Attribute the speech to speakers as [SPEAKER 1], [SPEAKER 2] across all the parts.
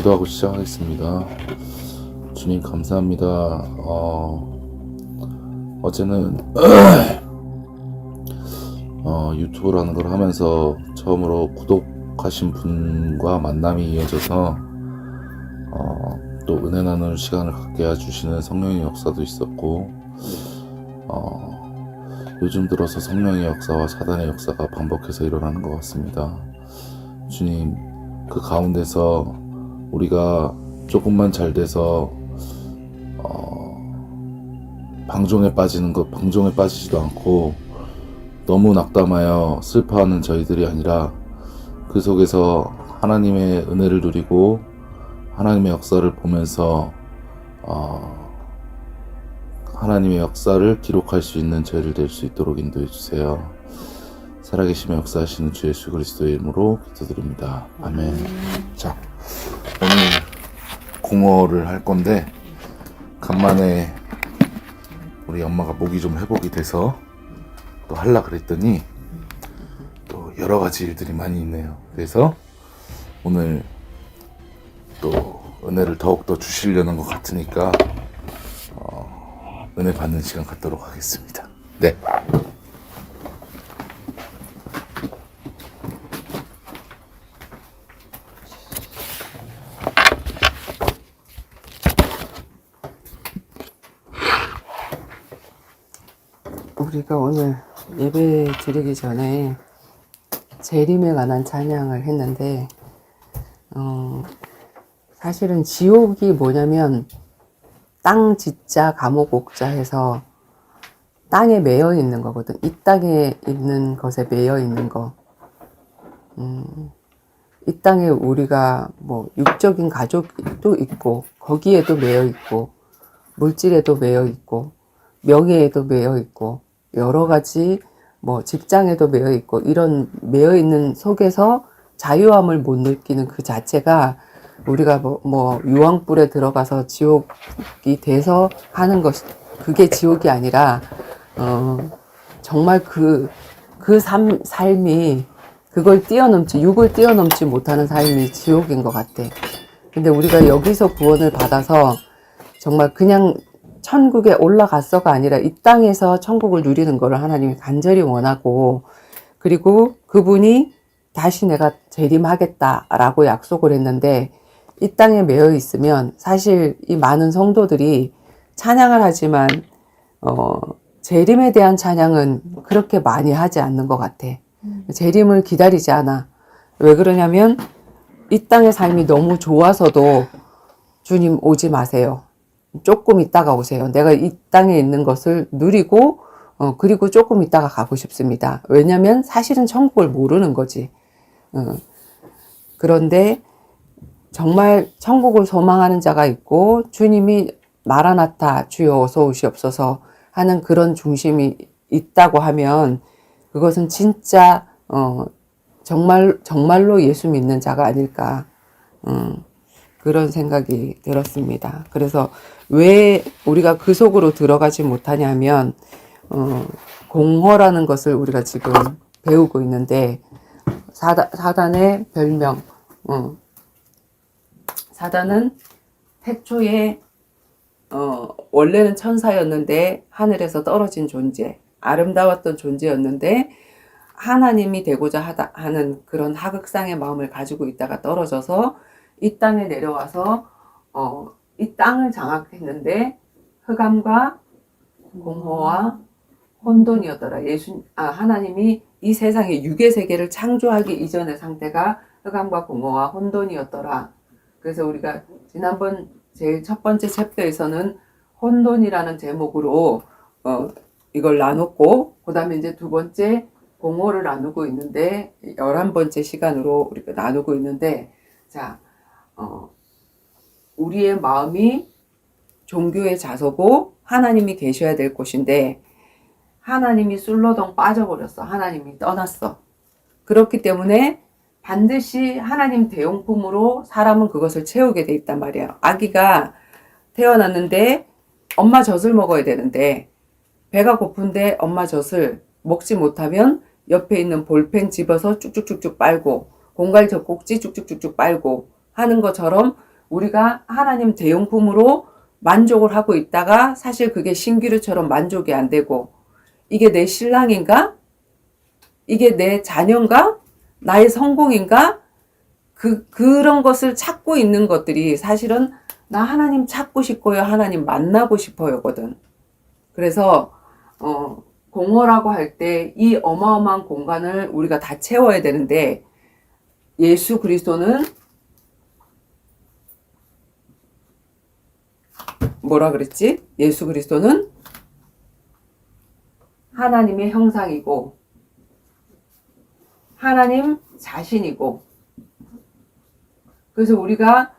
[SPEAKER 1] 기도하고 시작하겠습니다. 주님 감사합니다. 어제는 유튜브라는 걸 하면서 처음으로 구독하신 분과 만남이 이어져서 또 은혜 나누는 시간을 갖게 해주시는 성령의 역사도 있었고, 요즘 들어서 성령의 역사와 사단의 역사가 반복해서 일어나는 것 같습니다. 주님, 그 가운데서 우리가 조금만 잘 돼서 방종에 빠지지도 않고 너무 낙담하여 슬퍼하는 저희들이 아니라 그 속에서 하나님의 은혜를 누리고 하나님의 역사를 보면서 하나님의 역사를 기록할 수 있는 저희를 될 수 있도록 인도해 주세요. 살아계시며 역사하시는 주 예수 그리스도의 이름으로 기도드립니다. 아멘. 자, 오늘 공허를 할 건데 간만에 우리 엄마가 목이 좀 회복이 돼서 또 하려 그랬더니 또 여러 가지 일들이 많이 있네요. 그래서 오늘 또 은혜를 더욱더 주시려는 것 같으니까 은혜 받는 시간 갖도록 하겠습니다. 네.
[SPEAKER 2] 우리가 오늘 예배 드리기 전에 재림에 관한 찬양을 했는데, 사실은 지옥이 뭐냐면 땅 짓자 감옥 옥자 해서 땅에 매여 있는 거거든. 이 땅에 있는 것에 매여 있는 거. 이 땅에 우리가 뭐 육적인 가족도 있고, 거기에도 매여 있고, 물질에도 매여 있고, 명예에도 매여 있고, 여러 가지 뭐 직장에도 매여 있고, 이런 매여 있는 속에서 자유함을 못 느끼는 그 자체가 우리가 뭐 유황불에 들어가서 지옥이 돼서 하는 것이, 그게 지옥이 아니라 정말 그 삶이 그걸 뛰어넘지, 육을 뛰어넘지 못하는 삶이 지옥인 것 같아. 근데 우리가 여기서 구원을 받아서 정말 그냥 천국에 올라갔어가 아니라 이 땅에서 천국을 누리는 것을 하나님이 간절히 원하고, 그리고 그분이 다시 내가 재림하겠다라고 약속을 했는데, 이 땅에 매여 있으면 사실 이 많은 성도들이 찬양을 하지만 재림에 대한 찬양은 그렇게 많이 하지 않는 것 같아. 재림을 기다리지 않아. 왜 그러냐면 이 땅의 삶이 너무 좋아서도 주님 오지 마세요. 조금 있다가 오세요. 내가 이 땅에 있는 것을 누리고 그리고 조금 있다가 가고 싶습니다. 왜냐면 사실은 천국을 모르는 거지. 그런데 정말 천국을 소망하는 자가 있고, 주님이 마라나타 주여 어서 오시옵소서 하는 그런 중심이 있다고 하면 그것은 진짜 정말로 예수 믿는 자가 아닐까, 그런 생각이 들었습니다. 그래서 왜 우리가 그 속으로 들어가지 못하냐면 공허라는 것을 우리가 지금 배우고 있는데, 사단의 별명, 사단은 태초에 원래는 천사였는데 하늘에서 떨어진 존재, 아름다웠던 존재였는데 하나님이 되고자 하는 그런 하극상의 마음을 가지고 있다가 떨어져서 이 땅에 내려와서 이 땅을 장악했는데 흑암과 공허와 혼돈이었더라. 하나님이 이 세상의 육의 세계를 창조하기 이전의 상태가 흑암과 공허와 혼돈이었더라. 그래서 우리가 지난번 제일 첫 번째 챕터에서는 혼돈이라는 제목으로 이걸 나눴고, 그 다음에 이제 두 번째 공허를 나누고 있는데 11번째 시간으로 우리가 나누고 있는데, 자, 우리의 마음이 종교의 자소고 하나님이 계셔야 될 곳인데 하나님이 술러덩 빠져버렸어. 하나님이 떠났어. 그렇기 때문에 반드시 하나님 대용품으로 사람은 그것을 채우게 돼 있단 말이야. 아기가 태어났는데 엄마 젖을 먹어야 되는데 배가 고픈데 엄마 젖을 먹지 못하면 옆에 있는 볼펜 집어서 쭉쭉쭉쭉 빨고 공갈 젖꼭지 쭉쭉쭉쭉 빨고 하는 것처럼 우리가 하나님 대용품으로 만족을 하고 있다가 사실 그게 신기루처럼 만족이 안 되고 이게 내 신랑인가? 이게 내 자녀인가? 나의 성공인가? 그런 것을 찾고 있는 것들이 사실은 나 하나님 찾고 싶고요. 하나님 만나고 싶어요거든. 그래서 공허라고 할 때 이 어마어마한 공간을 우리가 다 채워야 되는데 예수 그리스도는 뭐라 그랬지? 예수 그리스도는 하나님의 형상이고 하나님 자신이고 그래서 우리가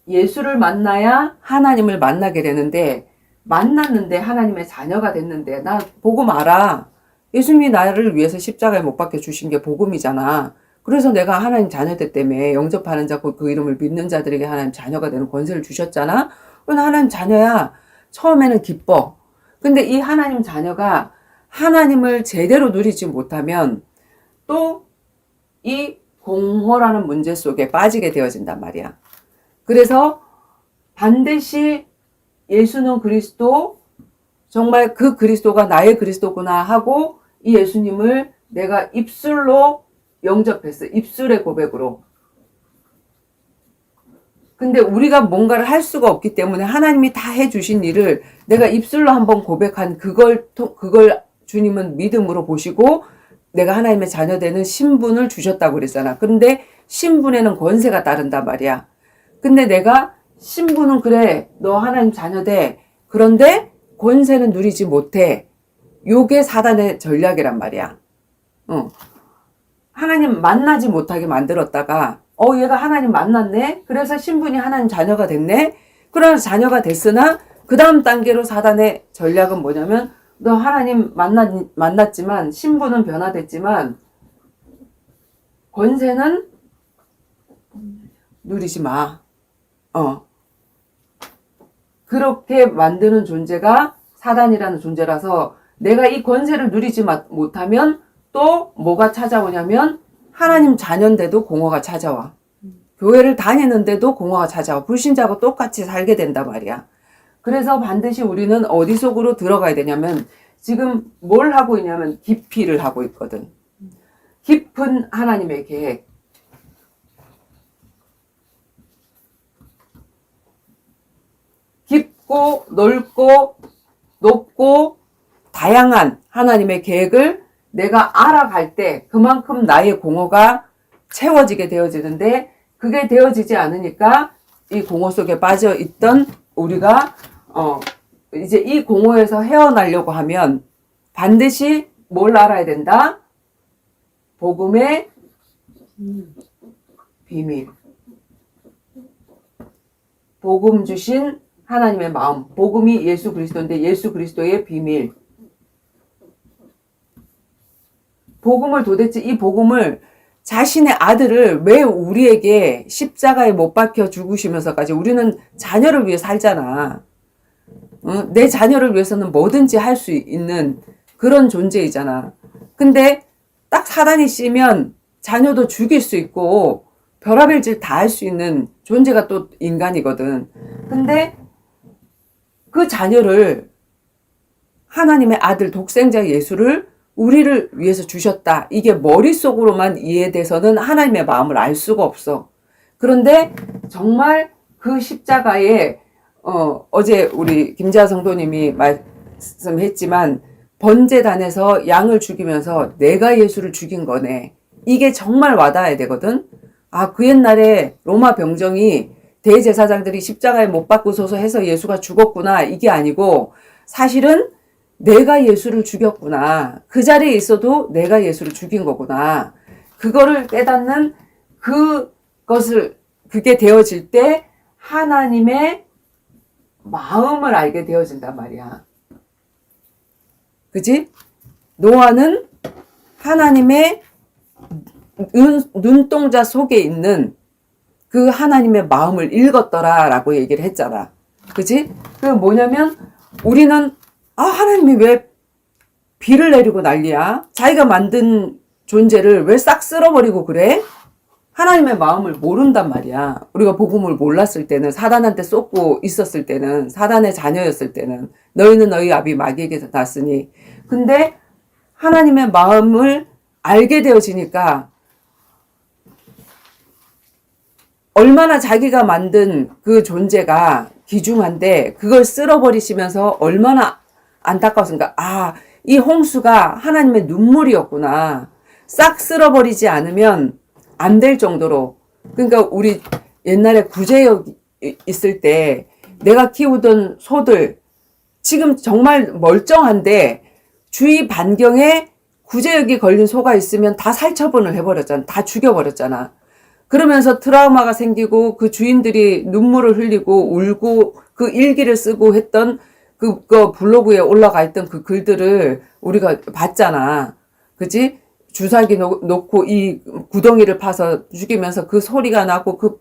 [SPEAKER 2] 예수를 만나야 하나님을 만나게 되는데 만났는데 하나님의 자녀가 됐는데 나 복음 알아. 예수님이 나를 위해서 십자가에 못 박혀 주신 게 복음이잖아. 그래서 내가 하나님 자녀들 때문에 영접하는 자, 그 이름을 믿는 자들에게 하나님 자녀가 되는 권세를 주셨잖아. 그건 하나님 자녀야. 처음에는 기뻐. 근데 이 하나님 자녀가 하나님을 제대로 누리지 못하면 또 이 공허라는 문제 속에 빠지게 되어진단 말이야. 그래서 반드시 예수는 그리스도, 정말 그 그리스도가 나의 그리스도구나 하고 이 예수님을 내가 입술로 영접했어. 입술의 고백으로. 근데 우리가 뭔가를 할 수가 없기 때문에 하나님이 다 해주신 일을 내가 입술로 한번 고백한 그걸 주님은 믿음으로 보시고 내가 하나님의 자녀 되는 신분을 주셨다고 그랬잖아. 그런데 신분에는 권세가 따른단 말이야. 근데 내가 신분은 그래, 너 하나님 자녀 돼. 그런데 권세는 누리지 못해. 요게 사단의 전략이란 말이야. 하나님 만나지 못하게 만들었다가 얘가 하나님 만났네? 그래서 신분이 하나님 자녀가 됐네? 그러나 자녀가 됐으나 그 다음 단계로 사단의 전략은 뭐냐면 너 하나님 만났지만 신분은 변화됐지만 권세는 누리지 마. 그렇게 만드는 존재가 사단이라는 존재라서 내가 이 권세를 누리지 못하면 또 뭐가 찾아오냐면 하나님 자녀인데도 공허가 찾아와. 교회를 다니는데도 공허가 찾아와. 불신자하고 똑같이 살게 된단 말이야. 그래서 반드시 우리는 어디 속으로 들어가야 되냐면 지금 뭘 하고 있냐면 깊이를 하고 있거든. 깊은 하나님의 계획. 깊고 넓고 높고 다양한 하나님의 계획을 내가 알아갈 때 그만큼 나의 공허가 채워지게 되어지는데 그게 되어지지 않으니까 이 공허 속에 빠져 있던 우리가 이제 이 공허에서 헤어나려고 하면 반드시 뭘 알아야 된다? 복음의 비밀. 복음 주신 하나님의 마음. 복음이 예수 그리스도인데 예수 그리스도의 비밀. 복음을 도대체 이 복음을 자신의 아들을 왜 우리에게 십자가에 못 박혀 죽으시면서까지 우리는 자녀를 위해 살잖아. 내 자녀를 위해서는 뭐든지 할 수 있는 그런 존재이잖아. 근데 딱 사단이 씌면 자녀도 죽일 수 있고 별의별 짓 다 할 수 있는 존재가 또 인간이거든. 근데 그 자녀를 하나님의 아들 독생자 예수를 우리를 위해서 주셨다. 이게 머릿속으로만 이해돼서는 하나님의 마음을 알 수가 없어. 그런데 정말 그 십자가에 어제 우리 김지아 성도님이 말씀했지만 번제단에서 양을 죽이면서 내가 예수를 죽인 거네. 이게 정말 와닿아야 되거든. 그 옛날에 로마 병정이 대제사장들이 십자가에 못 박고서서 해서 예수가 죽었구나. 이게 아니고 사실은 내가 예수를 죽였구나. 그 자리에 있어도 내가 예수를 죽인 거구나. 그거를 깨닫는 그게 되어질 때 하나님의 마음을 알게 되어진단 말이야. 그지? 노아는 하나님의 눈동자 속에 있는 그 하나님의 마음을 읽었더라 라고 얘기를 했잖아. 그지? 그 뭐냐면 우리는 하나님이 왜 비를 내리고 난리야? 자기가 만든 존재를 왜 싹 쓸어버리고 그래? 하나님의 마음을 모른단 말이야. 우리가 복음을 몰랐을 때는, 사단한테 쏟고 있었을 때는, 사단의 자녀였을 때는, 너희는 너희 아비 마귀에게서 났으니. 근데 하나님의 마음을 알게 되어지니까 얼마나 자기가 만든 그 존재가 귀중한데 그걸 쓸어버리시면서 얼마나 안타까웠습니까? 아, 이 홍수가 하나님의 눈물이었구나. 싹 쓸어버리지 않으면 안 될 정도로. 그러니까 우리 옛날에 구제역 있을 때 내가 키우던 소들 지금 정말 멀쩡한데 주위 반경에 구제역이 걸린 소가 있으면 다 살처분을 해버렸잖아. 다 죽여버렸잖아. 그러면서 트라우마가 생기고 그 주인들이 눈물을 흘리고 울고 그 일기를 쓰고 했던 그 블로그에 올라가 있던 그 글들을 우리가 봤잖아. 그치? 주사기 놓고 이 구덩이를 파서 죽이면서 그 소리가 나고 그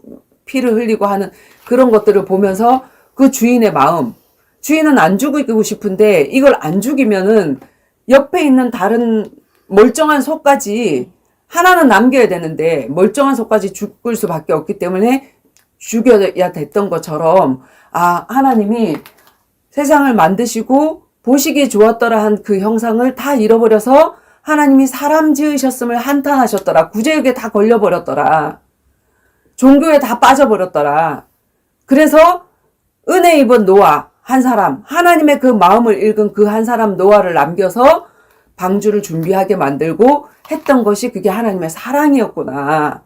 [SPEAKER 2] 피를 흘리고 하는 그런 것들을 보면서 그 주인의 마음. 주인은 안 죽이고 싶은데 이걸 안 죽이면은 옆에 있는 다른 멀쩡한 소까지 하나는 남겨야 되는데 멀쩡한 소까지 죽을 수밖에 없기 때문에 죽여야 됐던 것처럼 아, 하나님이 세상을 만드시고 보시기에 좋았더라 한 그 형상을 다 잃어버려서 하나님이 사람 지으셨음을 한탄하셨더라. 구제역에 다 걸려버렸더라. 종교에 다 빠져버렸더라. 그래서 은혜 입은 노아 한 사람, 하나님의 그 마음을 읽은 그 한 사람 노아를 남겨서 방주를 준비하게 만들고 했던 것이 그게 하나님의 사랑이었구나.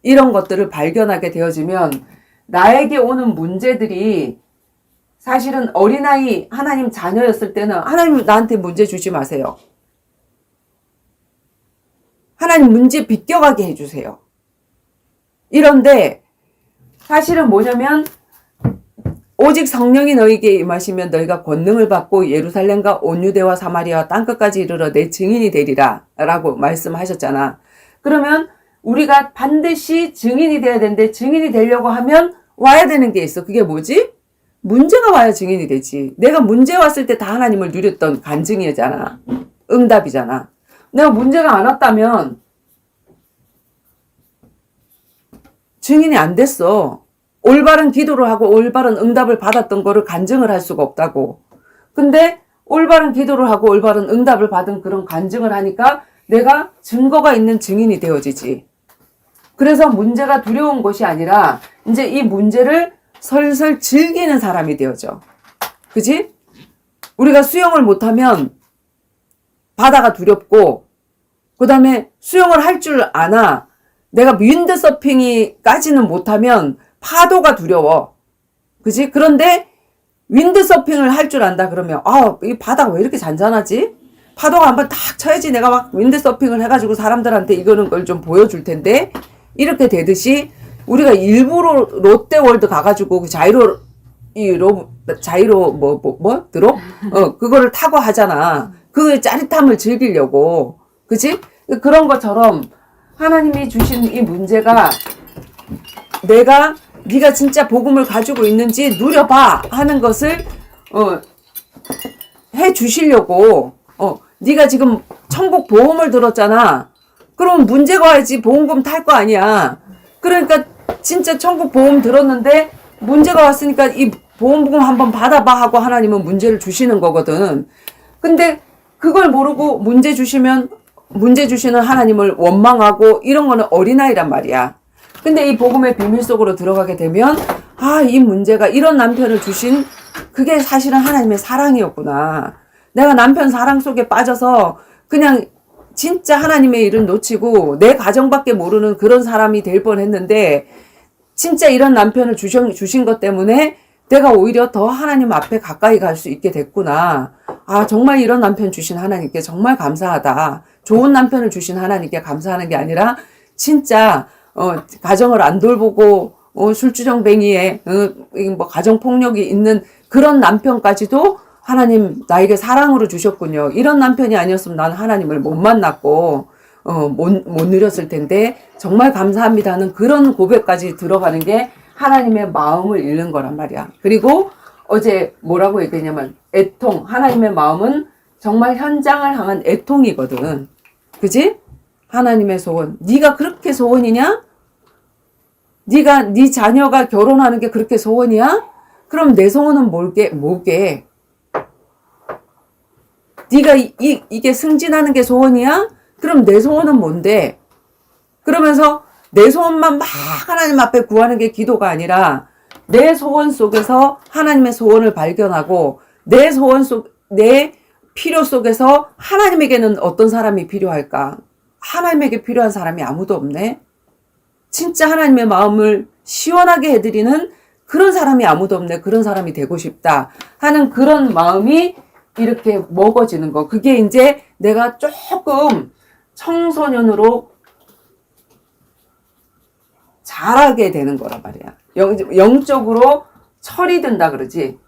[SPEAKER 2] 이런 것들을 발견하게 되어지면 나에게 오는 문제들이 사실은 어린아이 하나님 자녀였을 때는 하나님 나한테 문제 주지 마세요. 하나님 문제 비껴가게 해주세요. 이런데 사실은 뭐냐면 오직 성령이 너희에게 임하시면 너희가 권능을 받고 예루살렘과 온 유대와 사마리아와 땅끝까지 이르러 내 증인이 되리라 라고 말씀하셨잖아. 그러면 우리가 반드시 증인이 돼야 되는데 증인이 되려고 하면 와야 되는 게 있어. 그게 뭐지? 문제가 와야 증인이 되지. 내가 문제 왔을 때 다 하나님을 누렸던 간증이잖아. 응답이잖아. 내가 문제가 안 왔다면 증인이 안 됐어. 올바른 기도를 하고 올바른 응답을 받았던 거를 간증을 할 수가 없다고. 근데 올바른 기도를 하고 올바른 응답을 받은 그런 간증을 하니까 내가 증거가 있는 증인이 되어지지. 그래서 문제가 두려운 것이 아니라 이제 이 문제를 설설 즐기는 사람이 되어져. 그지? 우리가 수영을 못하면 바다가 두렵고 그 다음에 수영을 할 줄 아나 내가 윈드서핑이까지는 못하면 파도가 두려워. 그지? 그런데 윈드서핑을 할 줄 안다 그러면 이 바다가 왜 이렇게 잔잔하지? 파도가 한번 딱 쳐야지 내가 막 윈드서핑을 해가지고 사람들한테 이거는 걸 좀 보여줄 텐데 이렇게 되듯이 우리가 일부러 롯데월드 가가지고 그 자이로 드롭? 그거를 타고 하잖아. 그 짜릿함을 즐기려고. 그치? 그런 것처럼 하나님이 주신 이 문제가 네가 진짜 복음을 가지고 있는지 누려봐 하는 것을 해 주시려고. 네가 지금 천국 보험을 들었잖아. 그럼 문제가 와야지 보험금 탈 거 아니야. 그러니까 진짜 천국 보험 들었는데 문제가 왔으니까 이 보험금 한번 받아봐 하고 하나님은 문제를 주시는 거거든. 근데 그걸 모르고 문제 주시는 하나님을 원망하고 이런 거는 어린아이란 말이야. 근데 이 복음의 비밀 속으로 들어가게 되면 이 문제가 이런 남편을 주신 그게 사실은 하나님의 사랑이었구나. 내가 남편 사랑 속에 빠져서 그냥 진짜 하나님의 일은 놓치고 내 가정밖에 모르는 그런 사람이 될 뻔했는데 진짜 이런 남편을 주신 것 때문에 내가 오히려 더 하나님 앞에 가까이 갈 수 있게 됐구나. 정말 이런 남편 주신 하나님께 정말 감사하다. 좋은 남편을 주신 하나님께 감사하는 게 아니라 진짜 가정을 안 돌보고 술주정뱅이에 가정폭력이 있는 그런 남편까지도 하나님 나에게 사랑으로 주셨군요. 이런 남편이 아니었으면 나는 하나님을 못 만났고 못 누렸을 텐데 정말 감사합니다는 그런 고백까지 들어가는 게 하나님의 마음을 읽는 거란 말이야. 그리고 어제 뭐라고 얘기했냐면 애통. 하나님의 마음은 정말 현장을 향한 애통이거든. 그지? 하나님의 소원. 네가 그렇게 소원이냐? 네 자녀가 결혼하는 게 그렇게 소원이야? 그럼 내 소원은 뭐게? 네가 이게 승진하는 게 소원이야? 그럼 내 소원은 뭔데? 그러면서 내 소원만 막 하나님 앞에 구하는 게 기도가 아니라 내 소원 속에서 하나님의 소원을 발견하고 내 필요 속에서 하나님에게는 어떤 사람이 필요할까? 하나님에게 필요한 사람이 아무도 없네? 진짜 하나님의 마음을 시원하게 해드리는 그런 사람이 아무도 없네. 그런 사람이 되고 싶다 하는 그런 마음이 이렇게 먹어지는 거. 그게 이제 내가 조금 청소년으로 자라게 되는 거란 말이야. 영적으로 철이 든다 그러지.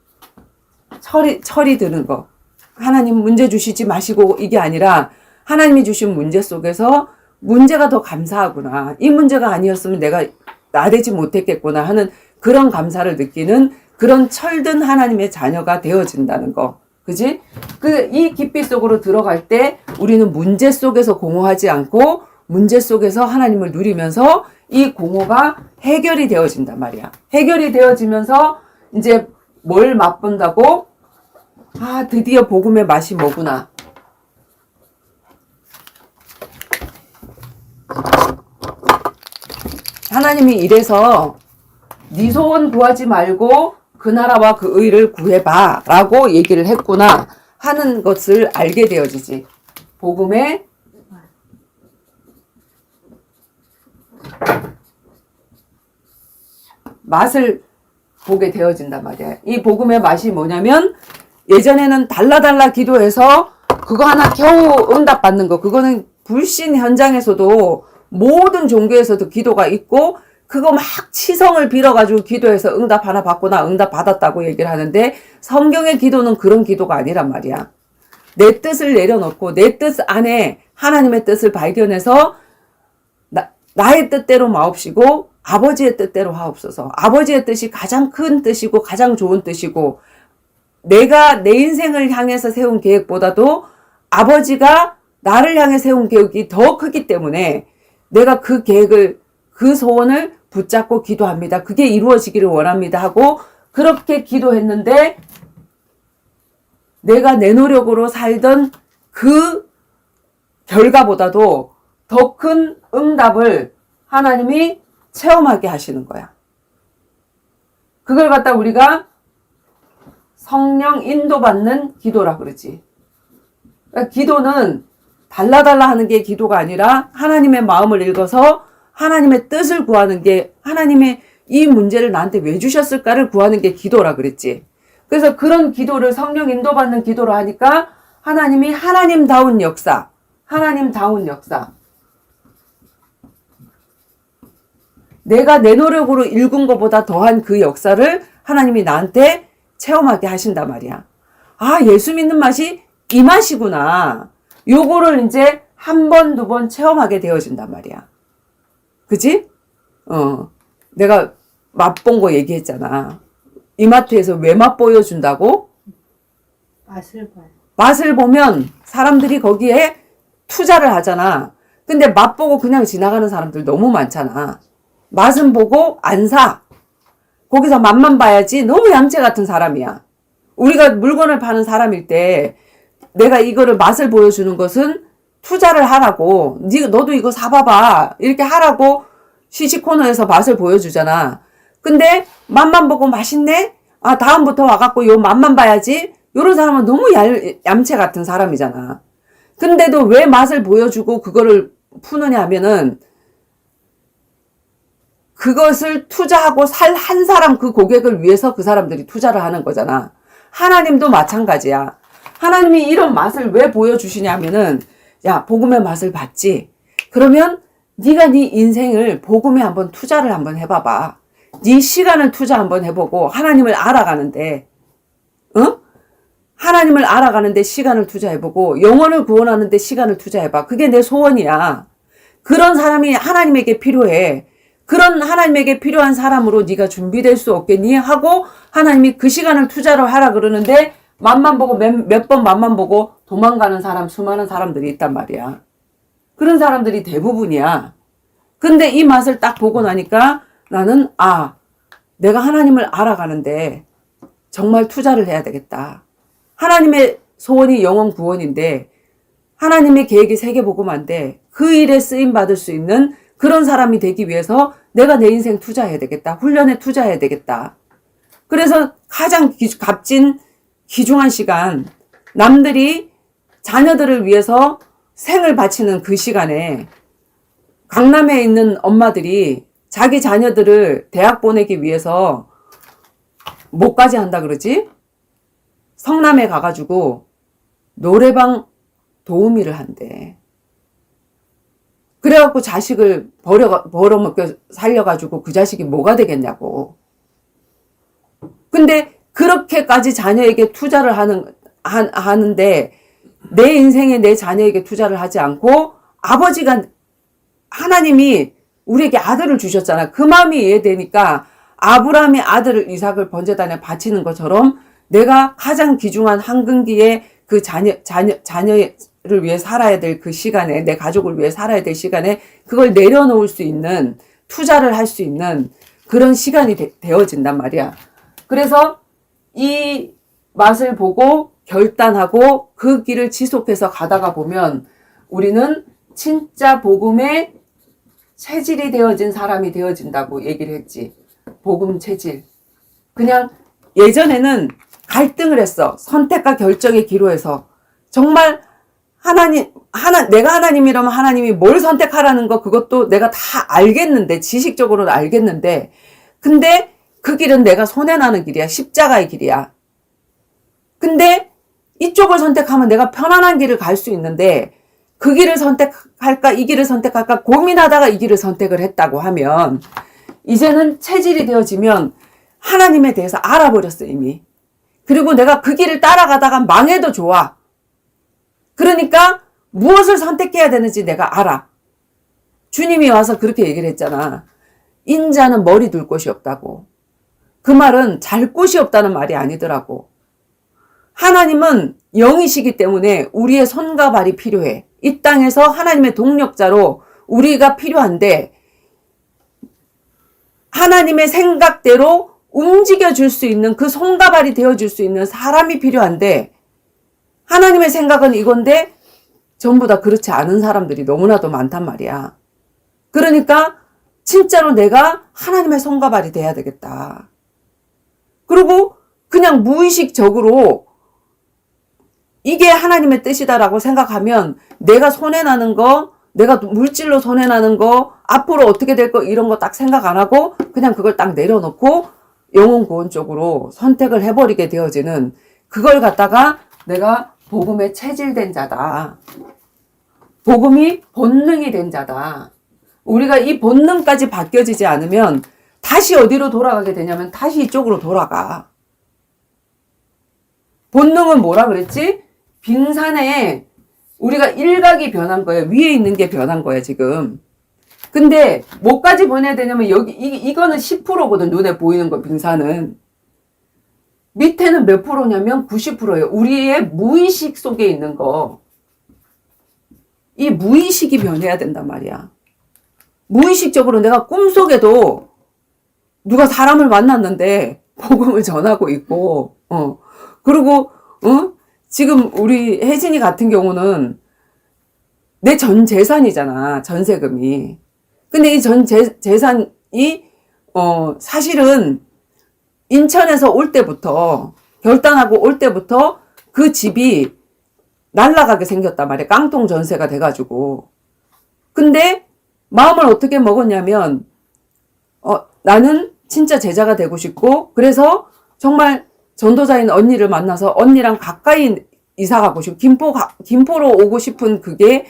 [SPEAKER 2] 철이 드는 거. 하나님 문제 주시지 마시고 이게 아니라 하나님이 주신 문제 속에서 문제가 더 감사하구나. 이 문제가 아니었으면 내가 나되지 못했겠구나 하는 그런 감사를 느끼는 그런 철든 하나님의 자녀가 되어진다는 거. 그지? 이 깊이 속으로 들어갈 때 우리는 문제 속에서 공허하지 않고 문제 속에서 하나님을 누리면서 이 공허가 해결이 되어진단 말이야. 해결이 되어지면서 이제 뭘 맛본다고? 아, 드디어 복음의 맛이 뭐구나. 하나님이 이래서 네 소원 구하지 말고 그 나라와 그 의를 구해봐 라고 얘기를 했구나 하는 것을 알게 되어지지. 복음의 맛을 보게 되어진단 말이야. 이 복음의 맛이 뭐냐면 예전에는 달라 기도해서 그거 하나 겨우 응답받는 거. 그거는 불신 현장에서도 모든 종교에서도 기도가 있고 그거 막 치성을 빌어가지고 기도해서 응답 하나 받거나 응답 받았다고 얘기를 하는데 성경의 기도는 그런 기도가 아니란 말이야. 내 뜻을 내려놓고 내 뜻 안에 하나님의 뜻을 발견해서 나의 뜻대로 마옵시고 아버지의 뜻대로 하옵소서. 아버지의 뜻이 가장 큰 뜻이고 가장 좋은 뜻이고 내가 내 인생을 향해서 세운 계획보다도 아버지가 나를 향해 세운 계획이 더 크기 때문에 내가 그 계획을 그 소원을 붙잡고 기도합니다. 그게 이루어지기를 원합니다 하고 그렇게 기도했는데 내가 내 노력으로 살던 그 결과보다도 더 큰 응답을 하나님이 체험하게 하시는 거야. 그걸 갖다 우리가 성령 인도받는 기도라 그러지. 그러니까 기도는 달라 하는 게 기도가 아니라 하나님의 마음을 읽어서 하나님의 뜻을 구하는 게 하나님의 이 문제를 나한테 왜 주셨을까를 구하는 게 기도라 그랬지. 그래서 그런 기도를 성령 인도받는 기도로 하니까 하나님이 하나님다운 역사. 내가 내 노력으로 읽은 것보다 더한 그 역사를 하나님이 나한테 체험하게 하신단 말이야. 아, 예수 믿는 맛이 이 맛이구나. 요거를 이제 한 번, 두 번 체험하게 되어진단 말이야. 그치? 내가 맛본 거 얘기했잖아. 이마트에서 왜 맛보여준다고?
[SPEAKER 3] 맛을 봐요.
[SPEAKER 2] 맛을 보면 사람들이 거기에 투자를 하잖아. 근데 맛보고 그냥 지나가는 사람들 너무 많잖아. 맛은 보고 안 사. 거기서 맛만 봐야지. 너무 얌체 같은 사람이야. 우리가 물건을 파는 사람일 때 내가 이거를 맛을 보여주는 것은 투자를 하라고. 너도 이거 사봐봐. 이렇게 하라고 시식코너에서 맛을 보여주잖아. 근데 맛만 보고 맛있네? 아, 다음부터 와갖고 요 맛만 봐야지. 요런 사람은 너무 얌체 같은 사람이잖아. 근데도 왜 맛을 보여주고 그거를 푸느냐 하면은 그것을 투자하고 한 사람 그 고객을 위해서 그 사람들이 투자를 하는 거잖아. 하나님도 마찬가지야. 하나님이 이런 맛을 왜 보여주시냐면은 야, 복음의 맛을 봤지? 그러면 네가 네 인생을 복음에 한번 투자를 한번 해봐봐. 네 시간을 투자 한번 해보고 하나님을 알아가는데 하나님을 알아가는데 시간을 투자해보고 영혼을 구원하는데 시간을 투자해봐. 그게 내 소원이야. 그런 사람이 하나님에게 필요해. 그런 하나님에게 필요한 사람으로 네가 준비될 수 없겠니? 하고 하나님이 그 시간을 투자를 하라 그러는데 맛만 보고 몇 번 맛만 보고 도망가는 사람 수많은 사람들이 있단 말이야. 그런 사람들이 대부분이야. 근데 이 맛을 딱 보고 나니까 나는 내가 하나님을 알아가는데 정말 투자를 해야 되겠다. 하나님의 소원이 영혼 구원인데 하나님의 계획이 세계복음화인데 그 일에 쓰임받을 수 있는 그런 사람이 되기 위해서 내가 내 인생 투자해야 되겠다. 훈련에 투자해야 되겠다. 그래서 가장 값진 귀중한 시간, 남들이 자녀들을 위해서 생을 바치는 그 시간에 강남에 있는 엄마들이 자기 자녀들을 대학 보내기 위해서 뭐까지 한다 그러지? 성남에 가가지고 노래방 도우미를 한대. 그래갖고 자식을 벌어먹여 살려가지고 그 자식이 뭐가 되겠냐고. 근데 그렇게까지 자녀에게 투자를 하는데 내 인생에 내 자녀에게 투자를 하지 않고 아버지가 하나님이 우리에게 아들을 주셨잖아. 그 마음이 이해되니까 아브라함의 아들을 이삭을 번제단에 바치는 것처럼 내가 가장 귀중한 한근기에 그 자녀를 위해 살아야 될 그 시간에, 내 가족을 위해 살아야 될 시간에 그걸 내려놓을 수 있는, 투자를 할 수 있는 그런 시간이 되어진단 말이야. 그래서 이 맛을 보고 결단하고 그 길을 지속해서 가다가 보면 우리는 진짜 복음의 체질이 되어진 사람이 되어진다고 얘기를 했지. 복음 체질. 그냥 예전에는 갈등을 했어. 선택과 결정의 기로에서. 정말 내가 하나님이라면 하나님이 뭘 선택하라는 거 그것도 내가 다 알겠는데, 지식적으로는 알겠는데, 근데 그 길은 내가 손해나는 길이야. 십자가의 길이야. 근데 이쪽을 선택하면 내가 편안한 길을 갈 수 있는데 그 길을 선택할까 이 길을 선택할까 고민하다가 이 길을 선택을 했다고 하면 이제는 체질이 되어지면 하나님에 대해서 알아버렸어 이미. 그리고 내가 그 길을 따라가다가 망해도 좋아. 그러니까 무엇을 선택해야 되는지 내가 알아. 주님이 와서 그렇게 얘기를 했잖아. 인자는 머리 둘 곳이 없다고. 그 말은 잘 곳이 없다는 말이 아니더라고. 하나님은 영이시기 때문에 우리의 손과 발이 필요해. 이 땅에서 하나님의 동력자로 우리가 필요한데 하나님의 생각대로 움직여줄 수 있는 그 손과 발이 되어줄 수 있는 사람이 필요한데 하나님의 생각은 이건데 전부 다 그렇지 않은 사람들이 너무나도 많단 말이야. 그러니까 진짜로 내가 하나님의 손과 발이 돼야 되겠다. 그리고 그냥 무의식적으로 이게 하나님의 뜻이다라고 생각하면 내가 손해나는 거, 내가 물질로 손해나는 거, 앞으로 어떻게 될 거 이런 거 딱 생각 안 하고 그냥 그걸 딱 내려놓고 영혼 구원 쪽으로 선택을 해버리게 되어지는 그걸 갖다가 내가 복음에 체질된 자다. 복음이 본능이 된 자다. 우리가 이 본능까지 바뀌어지지 않으면 다시 어디로 돌아가게 되냐면 다시 이쪽으로 돌아가. 본능은 뭐라 그랬지? 빙산에 우리가 일각이 변한 거야. 위에 있는 게 변한 거야, 지금. 근데 뭐까지 보내야 되냐면 여기 이거는 10%거든. 눈에 보이는 거 빙산은. 밑에는 몇 프로냐면 90%예요. 우리의 무의식 속에 있는 거. 이 무의식이 변해야 된단 말이야. 무의식적으로 내가 꿈속에도 누가 사람을 만났는데 복음을 전하고 있고, 그리고, 지금 우리 혜진이 같은 경우는 내 전 재산이잖아, 전세금이. 근데 이 전 재산이, 사실은 인천에서 올 때부터, 결단하고 올 때부터 그 집이 날아가게 생겼단 말이야. 깡통 전세가 돼가지고. 근데 마음을 어떻게 먹었냐면, 나는 진짜 제자가 되고 싶고, 그래서 정말 전도자인 언니를 만나서 언니랑 가까이 이사 가고 싶고, 김포로 오고 싶은 그게,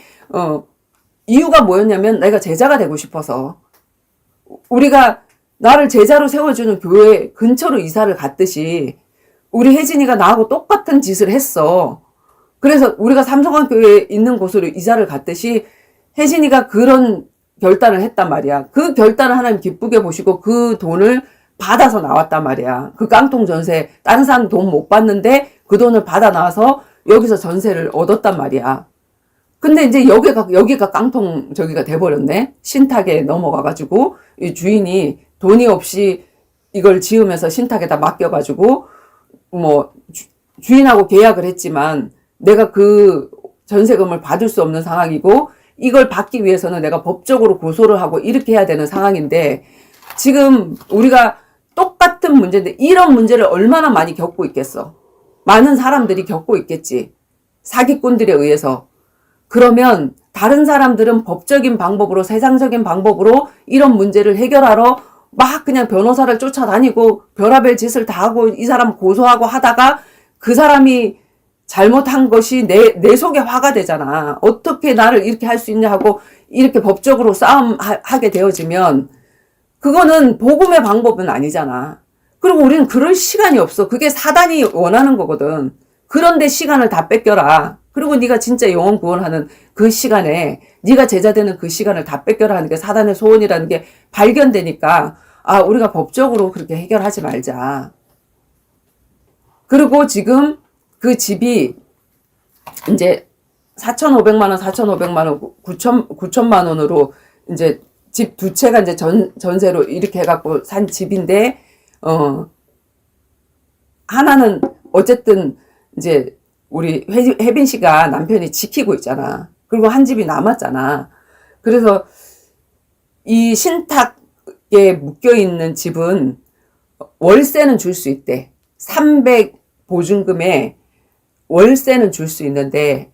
[SPEAKER 2] 이유가 뭐였냐면 내가 제자가 되고 싶어서. 우리가 나를 제자로 세워주는 교회 근처로 이사를 갔듯이, 우리 혜진이가 나하고 똑같은 짓을 했어. 그래서 우리가 삼성관교회에 있는 곳으로 이사를 갔듯이, 혜진이가 그런 결단을 했단 말이야. 그 결단을 하나님 기쁘게 보시고 그 돈을 받아서 나왔단 말이야. 그 깡통 전세, 다른 사람 돈 못 받는데 그 돈을 받아 나와서 여기서 전세를 얻었단 말이야. 근데 이제 여기가 깡통 저기가 돼버렸네. 신탁에 넘어가가지고 이 주인이 돈이 없이 이걸 지으면서 신탁에다 맡겨가지고 뭐 주인하고 계약을 했지만 내가 그 전세금을 받을 수 없는 상황이고 이걸 받기 위해서는 내가 법적으로 고소를 하고 이렇게 해야 되는 상황인데 지금 우리가 똑같은 문제인데 이런 문제를 얼마나 많이 겪고 있겠어. 많은 사람들이 겪고 있겠지. 사기꾼들에 의해서. 그러면 다른 사람들은 법적인 방법으로 세상적인 방법으로 이런 문제를 해결하러 막 그냥 변호사를 쫓아다니고 별의별 짓을 다 하고 이 사람 고소하고 하다가 그 사람이 잘못한 것이 내 속에 화가 되잖아. 어떻게 나를 이렇게 할 수 있냐 하고 이렇게 법적으로 싸움하게 되어지면 그거는 복음의 방법은 아니잖아. 그리고 우리는 그럴 시간이 없어. 그게 사단이 원하는 거거든. 그런데 시간을 다 뺏겨라. 그리고 네가 진짜 영혼 구원하는 그 시간에 네가 제자 되는 그 시간을 다 뺏겨라 하는 게 사단의 소원이라는 게 발견되니까 아 우리가 법적으로 그렇게 해결하지 말자. 그리고 지금 그 집이 이제 4,500만 원, 4,500만 원, 9천만 원으로 이제 집 두 채가 이제 전세로 이렇게 해갖고 산 집인데, 하나는 어쨌든 이제 우리 혜빈 씨가 남편이 지키고 있잖아. 그리고 한 집이 남았잖아. 그래서 이 신탁에 묶여있는 집은 월세는 줄 수 있대. 300 보증금에 월세는 줄 수 있는데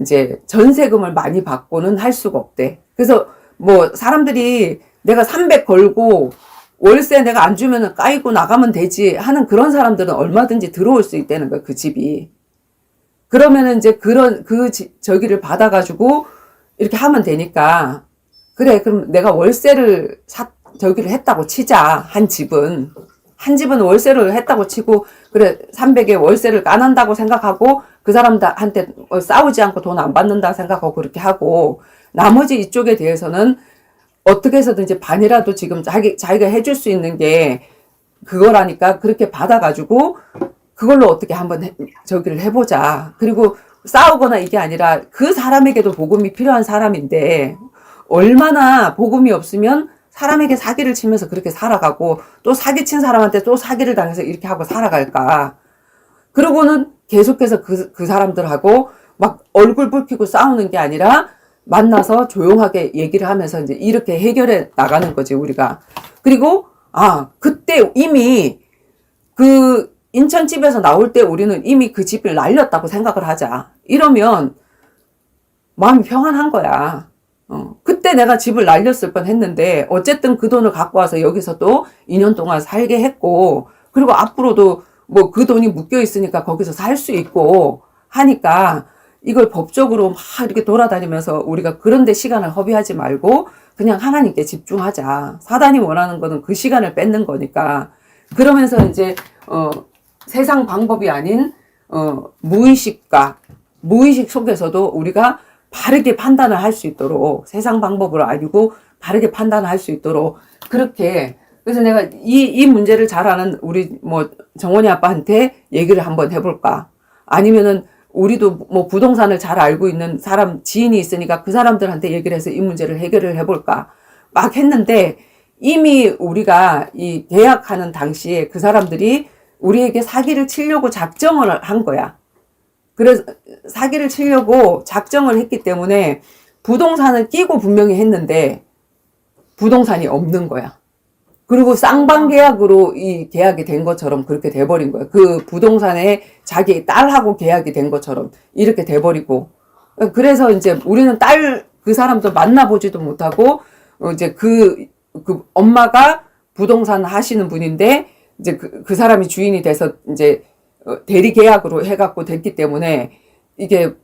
[SPEAKER 2] 이제 전세금을 많이 받고는 할 수가 없대. 그래서 뭐 사람들이 내가 300 걸고 월세 내가 안 주면 까이고 나가면 되지 하는 그런 사람들은 얼마든지 들어올 수 있다는 거야, 그 집이. 그러면은 이제 저기를 받아가지고 이렇게 하면 되니까 그래 그럼 내가 월세를 저기를 했다고 치자. 한 집은 월세를 했다고 치고 그래 300에 월세를 까난다고 생각하고 그 사람한테 싸우지 않고 돈 안 받는다 생각하고 그렇게 하고 나머지 이쪽에 대해서는 어떻게 해서든지 반이라도 지금 자기가 해줄 수 있는 게 그거라니까 그렇게 받아가지고 그걸로 어떻게 한번 저기를 해보자. 그리고 싸우거나 이게 아니라 그 사람에게도 복음이 필요한 사람인데 얼마나 복음이 없으면 사람에게 사기를 치면서 그렇게 살아가고 또 사기친 사람한테 또 사기를 당해서 이렇게 하고 살아갈까. 그러고는 계속해서 그 사람들하고 막 얼굴 붉히고 싸우는 게 아니라 만나서 조용하게 얘기를 하면서 이제 이렇게 해결해 나가는 거지, 우리가. 그리고, 그때 이미 그 인천집에서 나올 때 우리는 이미 그 집을 날렸다고 생각을 하자. 이러면 마음이 평안한 거야. 그때 내가 집을 날렸을 뻔 했는데 어쨌든 그 돈을 갖고 와서 여기서 또 2년 동안 살게 했고 그리고 앞으로도 뭐 그 돈이 묶여 있으니까 거기서 살 수 있고 하니까 이걸 법적으로 막 이렇게 돌아다니면서 우리가 그런데 시간을 허비하지 말고 그냥 하나님께 집중하자. 사단이 원하는 거는 그 시간을 뺏는 거니까. 그러면서 이제 세상 방법이 아닌 무의식 속에서도 우리가 바르게 판단을 할 수 있도록 세상 방법으로 아니고 바르게 판단을 할 수 있도록 그렇게 그래서 내가 이 문제를 잘 아는 우리 뭐 정원이 아빠한테 얘기를 한번 해볼까 아니면은 우리도 뭐 부동산을 잘 알고 있는 사람 지인이 있으니까 그 사람들한테 얘기를 해서 이 문제를 해결을 해볼까 막 했는데 이미 우리가 이 계약하는 당시에 그 사람들이 우리에게 사기를 치려고 작정을 한 거야. 그래서 사기를 치려고 작정을 했기 때문에 부동산을 끼고 분명히 했는데 부동산이 없는 거야. 그리고 쌍방 계약으로 이 계약이 된 것처럼 그렇게 돼버린 거야. 그 부동산에 자기 딸하고 계약이 된 것처럼 이렇게 돼버리고. 그래서 이제 우리는 그 사람도 만나보지도 못하고 이제 그 엄마가 부동산 하시는 분인데 이제 그 사람이 주인이 돼서 이제 대리 계약으로 해갖고 됐기 때문에 이게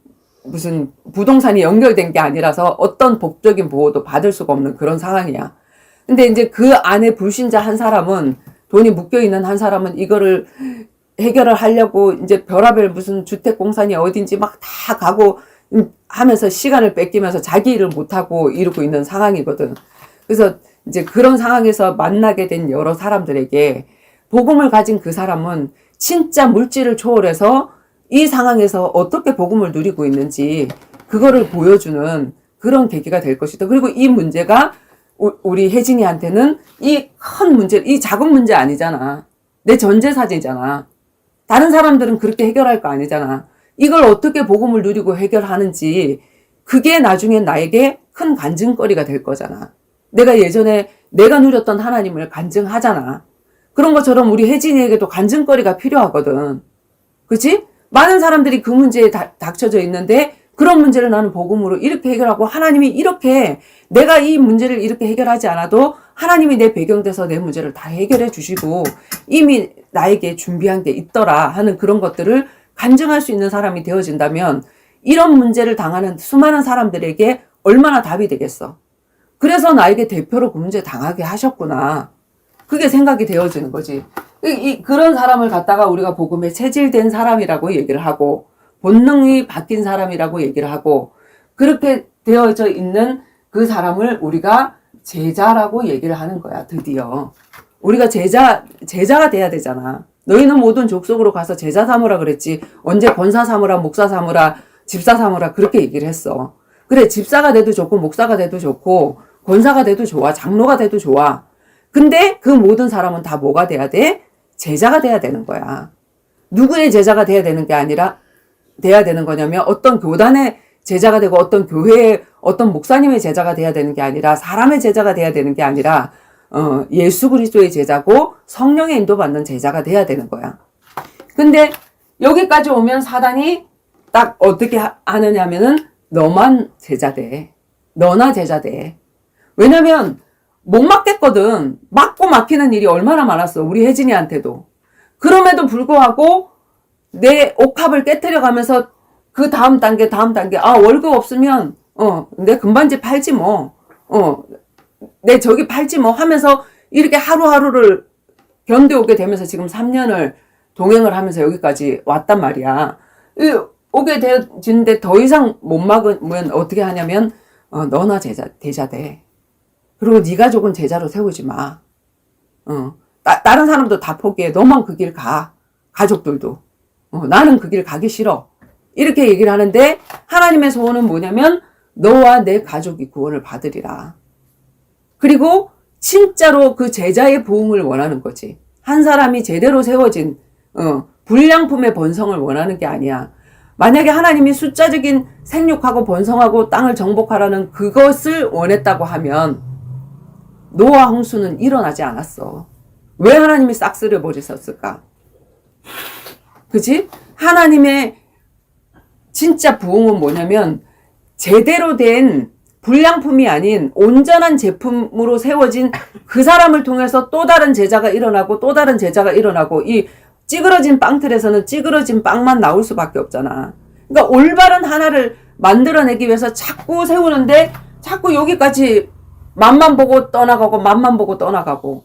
[SPEAKER 2] 무슨 부동산이 연결된 게 아니라서 어떤 법적인 보호도 받을 수가 없는 그런 상황이야. 근데 이제 그 안에 불신자 한 사람은 돈이 묶여있는 한 사람은 이거를 해결을 하려고 이제 별의별 무슨 주택공사니 어딘지 막 다 가고 하면서 시간을 뺏기면서 자기 일을 못하고 이러고 있는 상황이거든. 그래서 이제 그런 상황에서 만나게 된 여러 사람들에게 복음을 가진 그 사람은 진짜 물질을 초월해서 이 상황에서 어떻게 복음을 누리고 있는지 그거를 보여주는 그런 계기가 될 것이다. 그리고 이 문제가 우리 혜진이한테는 이 큰 문제, 이 작은 문제 아니잖아. 내 전재산이잖아. 다른 사람들은 그렇게 해결할 거 아니잖아. 이걸 어떻게 복음을 누리고 해결하는지 그게 나중에 나에게 큰 간증거리가 될 거잖아. 내가 예전에 내가 누렸던 하나님을 간증하잖아. 그런 것처럼 우리 혜진이에게도 간증거리가 필요하거든. 그치? 많은 사람들이 그 문제에 닥쳐져 있는데 그런 문제를 나는 복음으로 이렇게 해결하고 하나님이 이렇게 내가 이 문제를 이렇게 해결하지 않아도 하나님이 내 배경돼서 내 문제를 다 해결해 주시고 이미 나에게 준비한 게 있더라 하는 그런 것들을 간증할 수 있는 사람이 되어진다면 이런 문제를 당하는 수많은 사람들에게 얼마나 답이 되겠어. 그래서 나에게 대표로 그 문제 당하게 하셨구나. 그게 생각이 되어지는 거지. 그런 사람을 갖다가 우리가 복음에 체질된 사람이라고 얘기를 하고 본능이 바뀐 사람이라고 얘기를 하고 그렇게 되어져 있는 그 사람을 우리가 제자라고 얘기를 하는 거야. 드디어 우리가 제자가 돼야 되잖아. 너희는 모든 족속으로 가서 제자 삼으라 그랬지. 언제 권사 삼으라, 목사 삼으라, 집사 삼으라 그렇게 얘기를 했어. 그래, 집사가 돼도 좋고 목사가 돼도 좋고 권사가 돼도 좋아, 장로가 돼도 좋아. 근데 그 모든 사람은 다 뭐가 돼야 돼? 제자가 돼야 되는 거야. 누구의 제자가 돼야 되는 게 아니라 돼야 되는 거냐면 어떤 교단의 제자가 되고 어떤 교회의 어떤 목사님의 제자가 돼야 되는 게 아니라 사람의 제자가 돼야 되는 게 아니라 예수 그리스도의 제자고 성령의 인도받는 제자가 돼야 되는 거야. 근데 여기까지 오면 사단이 딱 어떻게 하느냐면은 너만 제자 돼. 너나 제자 돼. 왜냐면 못 맡겠거든. 맡고 막히는 일이 얼마나 많았어. 우리 혜진이한테도. 그럼에도 불구하고 내 옥합을 깨트려 가면서 그 다음 단계 월급 없으면 내 금반지 팔지 뭐 내 저기 팔지 뭐 하면서 이렇게 하루하루를 견뎌오게 되면서 지금 3년을 동행을 하면서 여기까지 왔단 말이야. 오게 되어지는데 더 이상 못 막으면 어떻게 하냐면 너나 제자 돼. 그리고 네 가족은 제자로 세우지 마. 다른 사람도 다 포기해. 너만 그 길 가. 가족들도. 나는 그 길 가기 싫어. 이렇게 얘기를 하는데 하나님의 소원은 뭐냐면 너와 내 가족이 구원을 받으리라. 그리고 진짜로 그 제자의 부흥을 원하는 거지. 한 사람이 제대로 세워진 불량품의 번성을 원하는 게 아니야. 만약에 하나님이 숫자적인 생육하고 번성하고 땅을 정복하라는 그것을 원했다고 하면 노아 홍수는 일어나지 않았어. 왜 하나님이 싹 쓸어버리셨을까? 그치? 하나님의 진짜 부흥은 뭐냐면 제대로 된 불량품이 아닌 온전한 제품으로 세워진 그 사람을 통해서 또 다른 제자가 일어나고 또 다른 제자가 일어나고 이 찌그러진 빵틀에서는 찌그러진 빵만 나올 수밖에 없잖아. 그러니까 올바른 하나를 만들어내기 위해서 자꾸 세우는데 자꾸 여기까지 맛만 보고 떠나가고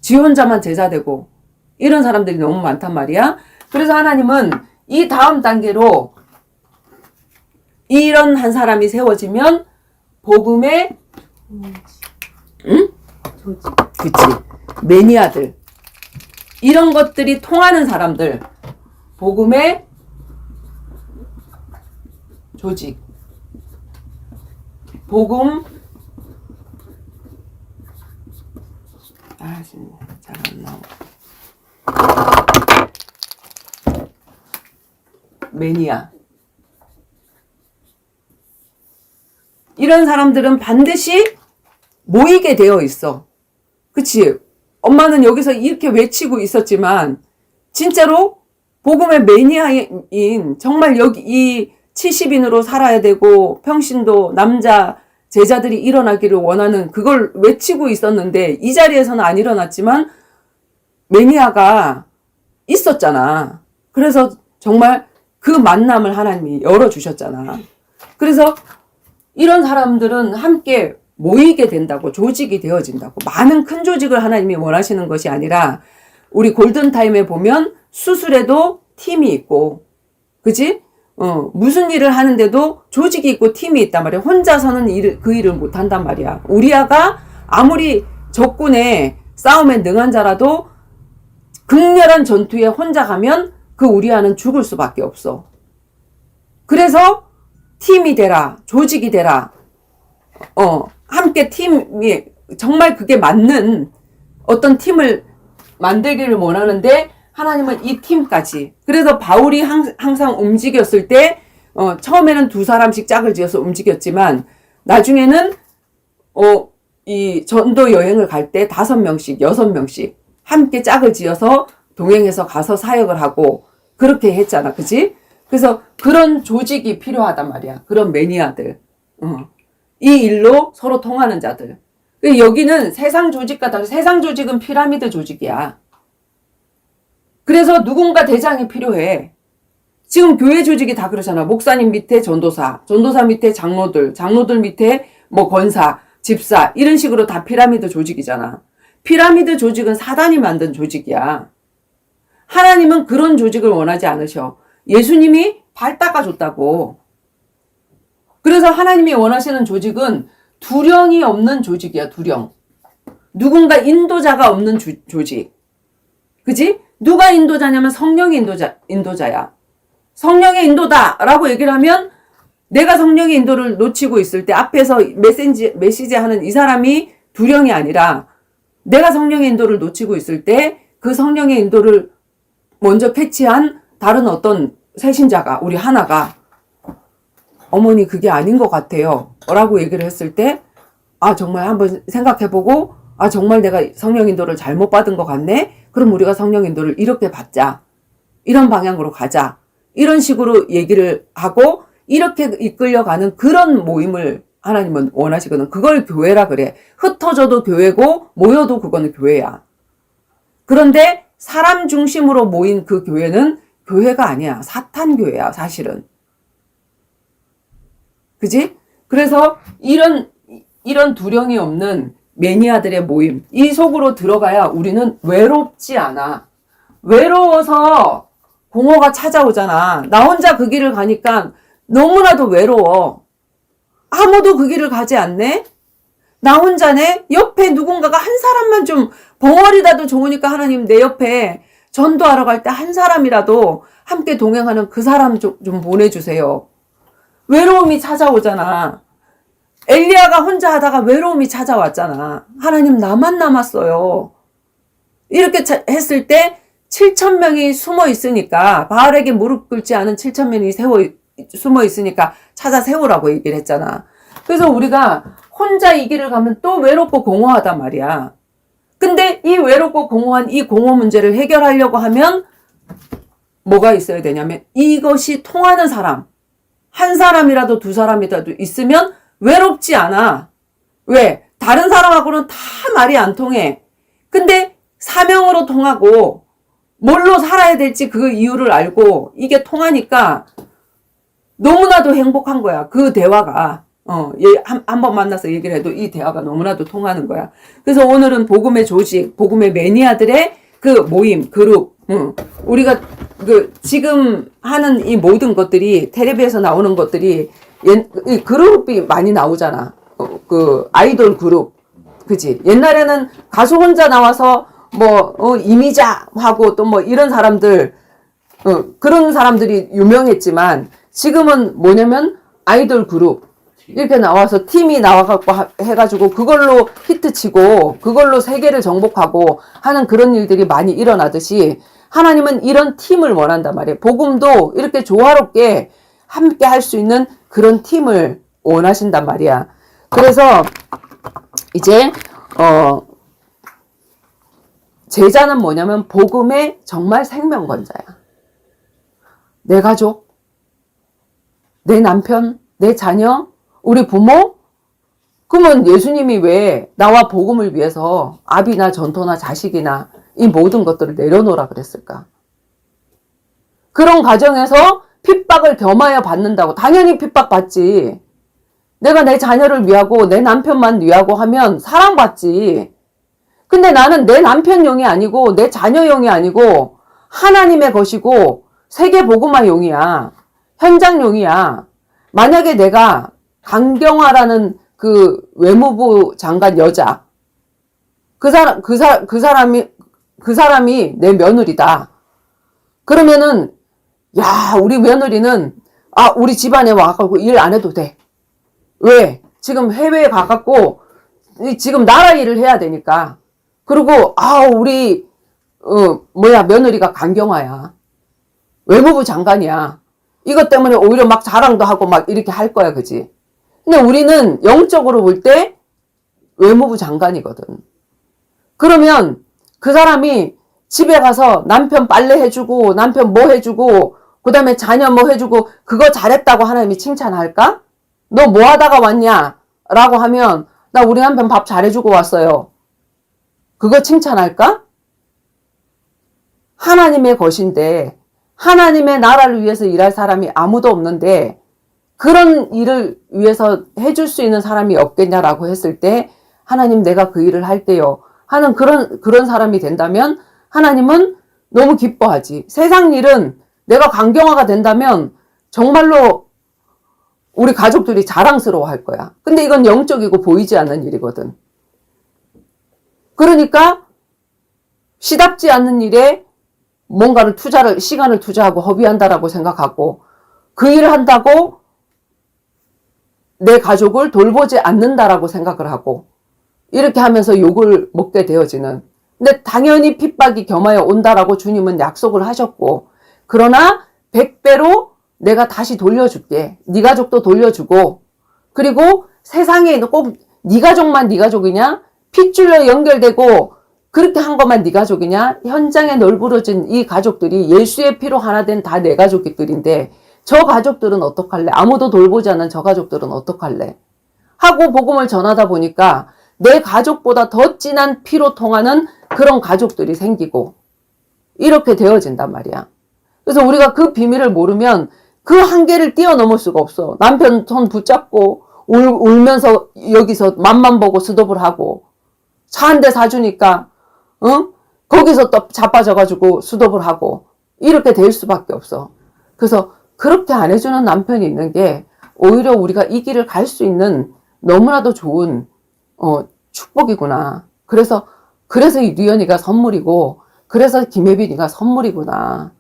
[SPEAKER 2] 지 혼자만 제자되고 이런 사람들이 너무 많단 말이야. 그래서 하나님은 이 다음 단계로 이런 한 사람이 세워지면 복음의 그치 매니아들 이런 것들이 통하는 사람들 복음의 조직 복음 지금 잘 안 나와 매니아 이런 사람들은 반드시 모이게 되어 있어. 그치? 엄마는 여기서 이렇게 외치고 있었지만 진짜로 복음의 매니아인 정말 여기 이 70인으로 살아야 되고 평신도 남자 제자들이 일어나기를 원하는 그걸 외치고 있었는데 이 자리에서는 안 일어났지만 매니아가 있었잖아. 그래서 정말 그 만남을 하나님이 열어주셨잖아. 그래서 이런 사람들은 함께 모이게 된다고 조직이 되어진다고. 많은 큰 조직을 하나님이 원하시는 것이 아니라 우리 골든타임에 보면 수술에도 팀이 있고 그치? 무슨 일을 하는데도 조직이 있고 팀이 있단 말이야. 혼자서는 그 일을 못한단 말이야. 우리아가 아무리 적군의 싸움에 능한 자라도 극렬한 전투에 혼자 가면 그 우리아는 죽을 수밖에 없어. 그래서 팀이 되라, 조직이 되라. 함께 팀이 정말 그게 맞는 어떤 팀을 만들기를 원하는데 하나님은 이 팀까지. 그래서 바울이 항상 움직였을 때 처음에는 2사람씩 짝을 지어서 움직였지만 나중에는 이 전도 여행을 갈 때 5명씩, 6명씩 함께 짝을 지어서 동행해서 가서 사역을 하고 그렇게 했잖아. 그치? 그래서 그런 조직이 필요하단 말이야. 그런 매니아들. 이 일로 서로 통하는 자들. 여기는 세상 조직과 다르 세상 조직은 피라미드 조직이야. 그래서 누군가 대장이 필요해. 지금 교회 조직이 다 그러잖아. 목사님 밑에 전도사, 전도사 밑에 장로들, 장로들 밑에 뭐 권사, 집사 이런 식으로 다 피라미드 조직이잖아. 피라미드 조직은 사단이 만든 조직이야. 하나님은 그런 조직을 원하지 않으셔. 예수님이 발 닦아줬다고. 그래서 하나님이 원하시는 조직은 두령이 없는 조직이야. 두령. 누군가 인도자가 없는 조직. 그지? 누가 인도자냐면 성령이 인도자야. 성령의 인도다라고 얘기를 하면 내가 성령의 인도를 놓치고 있을 때 앞에서 메시지 하는 이 사람이 두령이 아니라 내가 성령의 인도를 놓치고 있을 때 그 성령의 인도를 먼저 캐치한 다른 어떤 새신자가, 우리 하나가 어머니 그게 아닌 것 같아요 라고 얘기를 했을 때 정말 한번 생각해보고 정말 내가 성령 인도를 잘못 받은 것 같네. 그럼 우리가 성령 인도를 이렇게 받자. 이런 방향으로 가자. 이런 식으로 얘기를 하고 이렇게 이끌려가는 그런 모임을 하나님은 원하시거든. 그걸 교회라 그래. 흩어져도 교회고 모여도 그거는 교회야. 그런데 사람 중심으로 모인 그 교회는 교회가 아니야. 사탄 교회야, 사실은. 그지? 그래서 이런 두령이 없는 매니아들의 모임, 이 속으로 들어가야 우리는 외롭지 않아. 외로워서 공허가 찾아오잖아. 나 혼자 그 길을 가니까 너무나도 외로워. 아무도 그 길을 가지 않네? 나 혼자네? 옆에 누군가가 한 사람만 좀 벙어리라도 좋으니까 하나님 내 옆에 전도하러 갈 때 한 사람이라도 함께 동행하는 그 사람 좀 보내주세요. 외로움이 찾아오잖아. 엘리야가 혼자 하다가 외로움이 찾아왔잖아. 하나님 나만 남았어요. 이렇게 했을 때 7,000명이 숨어 있으니까 바알에게 무릎 꿇지 않은 7,000명이 숨어 있으니까 찾아 세우라고 얘기를 했잖아. 그래서 우리가 혼자 이 길을 가면 또 외롭고 공허하단 말이야. 근데 이 외롭고 공허한 이 공허 문제를 해결하려고 하면 뭐가 있어야 되냐면 이것이 통하는 사람, 한 사람이라도 두 사람이라도 있으면 외롭지 않아. 왜? 다른 사람하고는 다 말이 안 통해. 근데 사명으로 통하고 뭘로 살아야 될지 그 이유를 알고 이게 통하니까 너무나도 행복한 거야. 그 대화가. 한 번 만나서 얘기를 해도 이 대화가 너무나도 통하는 거야. 그래서 오늘은 복음의 조직, 복음의 매니아들의 그 모임, 그룹, 우리가 지금 하는 이 모든 것들이, 텔레비에서 나오는 것들이, 이 그룹이 많이 나오잖아. 그 아이돌 그룹. 그치? 옛날에는 가수 혼자 나와서 이미자하고 또 이런 사람들, 그런 사람들이 유명했지만, 지금은 뭐냐면 아이돌 그룹. 이렇게 나와서 팀이 나와갖고 해가지고 그걸로 히트치고 그걸로 세계를 정복하고 하는 그런 일들이 많이 일어나듯이 하나님은 이런 팀을 원한단 말이에요. 복음도 이렇게 조화롭게 함께 할 수 있는 그런 팀을 원하신단 말이야. 그래서 이제 제자는 뭐냐면 복음의 정말 생명권자야. 내 가족, 내 남편, 내 자녀, 우리 부모? 그러면 예수님이 왜 나와 복음을 위해서 아비나 전토나 자식이나 이 모든 것들을 내려놓으라 그랬을까? 그런 과정에서 핍박을 겸하여 받는다고. 당연히 핍박받지. 내가 내 자녀를 위하고 내 남편만 위하고 하면 사랑받지. 근데 나는 내 남편용이 아니고 내 자녀용이 아니고 하나님의 것이고 세계복음화용이야. 현장용이야. 만약에 내가 강경화라는 그 외무부 장관 여자, 그 사람이 내 며느리다. 그러면은, 우리 며느리는, 우리 집안에 와갖고 일 안 해도 돼. 왜? 지금 해외에 가갖고 지금 나라 일을 해야 되니까. 그리고 우리 며느리가 강경화야. 외무부 장관이야. 이것 때문에 오히려 막 자랑도 하고 막 이렇게 할 거야, 그지? 근데 우리는 영적으로 볼 때 외무부 장관이거든. 그러면 그 사람이 집에 가서 남편 빨래 해주고, 남편 뭐 해주고, 그 다음에 자녀 뭐 해주고, 그거 잘했다고 하나님이 칭찬할까? 너 뭐 하다가 왔냐? 라고 하면, 나 우리 남편 밥 잘해주고 왔어요. 그거 칭찬할까? 하나님의 것인데, 하나님의 나라를 위해서 일할 사람이 아무도 없는데, 그런 일을 위해서 해줄 수 있는 사람이 없겠냐라고 했을 때, 하나님 내가 그 일을 할게요. 하는 그런 사람이 된다면, 하나님은 너무 기뻐하지. 세상 일은 내가 강경화가 된다면, 정말로 우리 가족들이 자랑스러워 할 거야. 근데 이건 영적이고 보이지 않는 일이거든. 그러니까, 시답지 않는 일에 뭔가를 시간을 투자하고 허비한다라고 생각하고, 그 일을 한다고 내 가족을 돌보지 않는다라고 생각을 하고, 이렇게 하면서 욕을 먹게 되어지는. 근데 당연히 핍박이 겸하여 온다라고 주님은 약속을 하셨고, 그러나 100배로 내가 다시 돌려줄게. 네 가족도 돌려주고, 그리고 세상에 꼭 네 가족만 네 가족이냐? 핏줄로 연결되고 그렇게 한 것만 네 가족이냐? 현장에 널브러진 이 가족들이 예수의 피로 하나 된 다 내 가족들인데, 저 가족들은 어떡할래? 아무도 돌보지 않는 저 가족들은 어떡할래? 하고 복음을 전하다 보니까 내 가족보다 더 진한 피로 통하는 그런 가족들이 생기고 이렇게 되어진단 말이야. 그래서 우리가 그 비밀을 모르면 그 한계를 뛰어넘을 수가 없어. 남편 손 붙잡고 울면서 여기서 맘만 보고 스톱을 하고, 차 한 대 사주니까 거기서 또 자빠져가지고 스톱을 하고, 이렇게 될 수밖에 없어. 그래서 그렇게 안 해주는 남편이 있는 게 오히려 우리가 이 길을 갈 수 있는 너무나도 좋은 축복이구나. 그래서 이 류연이가 선물이고, 그래서 김혜빈이가 선물이구나.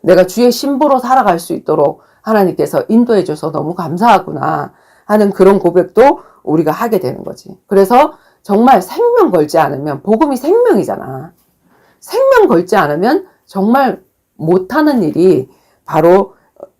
[SPEAKER 2] 내가 주의 신부로 살아갈 수 있도록 하나님께서 인도해 줘서 너무 감사하구나 하는 그런 고백도 우리가 하게 되는 거지. 그래서 정말 생명 걸지 않으면, 복음이 생명이잖아. 생명 걸지 않으면 정말 못하는 일이 바로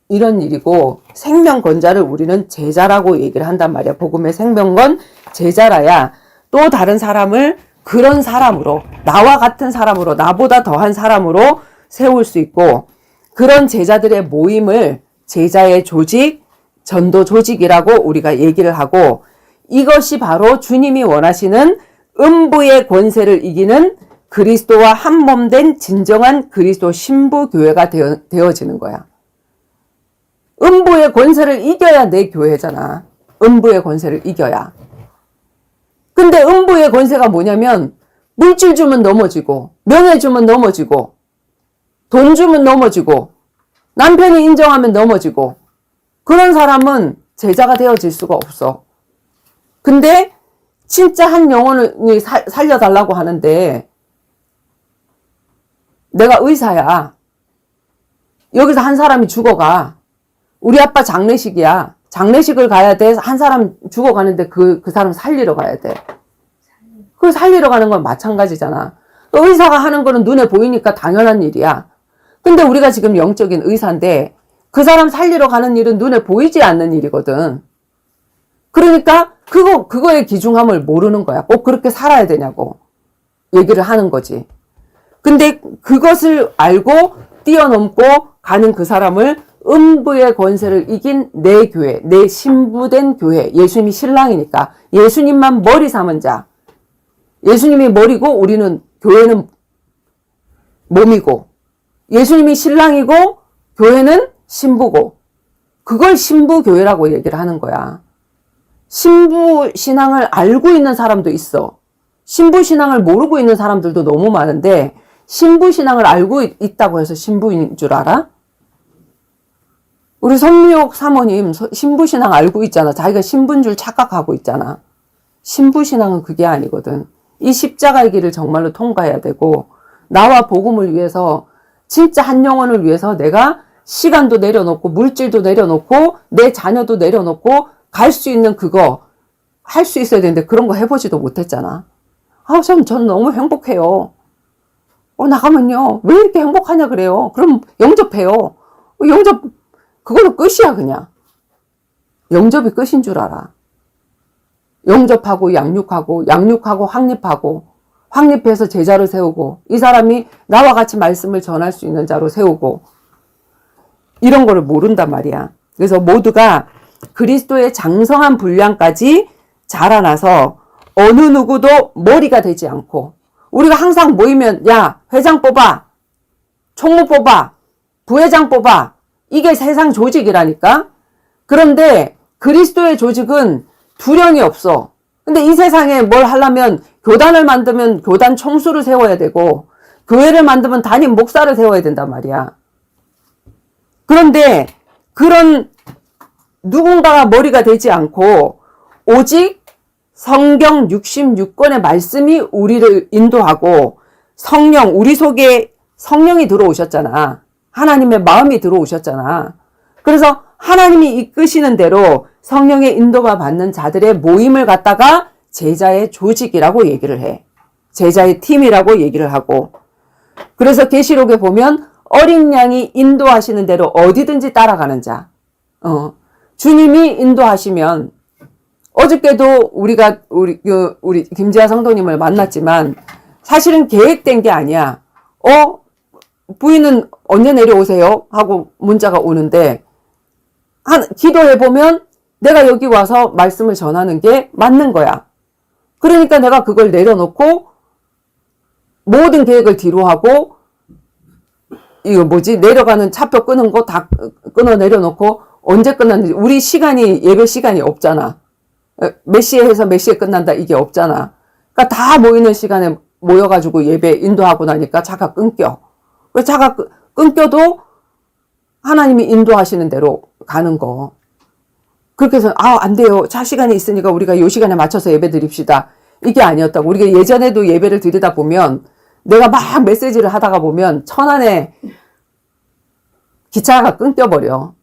[SPEAKER 2] 이런 일이고, 생명 건자를 우리는 제자라고 얘기를 한단 말이야. 복음의 생명건 제자라야 또 다른 사람을 그런 사람으로, 나와 같은 사람으로, 나보다 더한 사람으로 세울 수 있고, 그런 제자들의 모임을 제자의 조직, 전도 조직이라고 우리가 얘기를 하고, 이것이 바로 주님이 원하시는 음부의 권세를 이기는 그리스도와 한 몸 된 진정한 그리스도 신부 교회가 되어지는 거야. 음부의 권세를 이겨야 내 교회잖아. 음부의 권세를 이겨야. 근데 음부의 권세가 뭐냐면, 물질 주면 넘어지고, 명예 주면 넘어지고, 돈 주면 넘어지고, 남편이 인정하면 넘어지고, 그런 사람은 제자가 되어질 수가 없어. 근데 진짜 한 영혼을 살려달라고 하는데, 내가 의사야. 여기서 한 사람이 죽어가. 우리 아빠 장례식이야. 장례식을 가야 돼. 한 사람 죽어가는데 그 사람 살리러 가야 돼. 그걸 살리러 가는 건 마찬가지잖아. 의사가 하는 거는 눈에 보이니까 당연한 일이야. 근데 우리가 지금 영적인 의사인데 그 사람 살리러 가는 일은 눈에 보이지 않는 일이거든. 그러니까 그거의 귀중함을 모르는 거야. 꼭 그렇게 살아야 되냐고 얘기를 하는 거지. 근데 그것을 알고 뛰어넘고 가는 그 사람을 음부의 권세를 이긴 내 교회, 내 신부된 교회, 예수님이 신랑이니까 예수님만 머리 삼은 자, 예수님이 머리고 우리는 교회는 몸이고, 예수님이 신랑이고 교회는 신부고, 그걸 신부교회라고 얘기를 하는 거야. 신부신앙을 알고 있는 사람도 있어. 신부신앙을 모르고 있는 사람들도 너무 많은데, 신부신앙을 알고 있다고 해서 신부인 줄 알아? 우리 선미옥 사모님 신부신앙 알고 있잖아. 자기가 신부인 줄 착각하고 있잖아. 신부신앙은 그게 아니거든. 이 십자가의 길을 정말로 통과해야 되고, 나와 복음을 위해서, 진짜 한 영혼을 위해서 내가 시간도 내려놓고 물질도 내려놓고 내 자녀도 내려놓고 갈 수 있는 그거 할 수 있어야 되는데 그런 거 해보지도 못했잖아. 전 너무 행복해요. 나가면요. 왜 이렇게 행복하냐 그래요. 그럼 영접해요. 영접, 그걸로 끝이야, 그냥. 영접이 끝인 줄 알아. 영접하고 양육하고 확립하고 확립해서 제자를 세우고 이 사람이 나와 같이 말씀을 전할 수 있는 자로 세우고 이런 거를 모른단 말이야. 그래서 모두가 그리스도의 장성한 분량까지 자라나서 어느 누구도 머리가 되지 않고 우리가 항상 모이면 야 회장 뽑아 총무 뽑아 부회장 뽑아 이게 세상 조직이라니까. 그런데 그리스도의 조직은 두령이 없어. 근데 이 세상에 뭘 하려면 교단을 만들면 교단 총수를 세워야 되고 교회를 만들면 담임 목사를 세워야 된단 말이야. 그런데 그런 누군가가 머리가 되지 않고 오직 성경 66권의 말씀이 우리를 인도하고 성령, 우리 속에 성령이 들어오셨잖아. 하나님의 마음이 들어오셨잖아. 그래서 하나님이 이끄시는 대로 성령의 인도가 받는 자들의 모임을 갖다가 제자의 조직이라고 얘기를 해. 제자의 팀이라고 얘기를 하고. 그래서 계시록에 보면 어린 양이 인도하시는 대로 어디든지 따라가는 자. 주님이 인도하시면 어저께도 우리 김지아 성도님을 만났지만 사실은 계획된 게 아니야. 부인은 언제 내려오세요? 하고 문자가 오는데 기도해보면 내가 여기 와서 말씀을 전하는 게 맞는 거야. 그러니까 내가 그걸 내려놓고 모든 계획을 뒤로 하고 내려가는 차표 끄는 거 다 끊어 내려놓고 언제 끝났는지 우리 시간이 예배 시간이 없잖아. 몇 시에 해서 몇 시에 끝난다 이게 없잖아. 그러니까 다 모이는 시간에 모여가지고 예배 인도하고 나니까 차가 끊겨. 왜 차가 끊겨도 하나님이 인도하시는 대로 가는 거. 그렇게 해서 안 돼요. 차 시간이 있으니까 우리가 이 시간에 맞춰서 예배 드립시다. 이게 아니었다고. 우리가 예전에도 예배를 드리다 보면 내가 막 메시지를 하다가 보면 천안에 기차가 끊겨버려.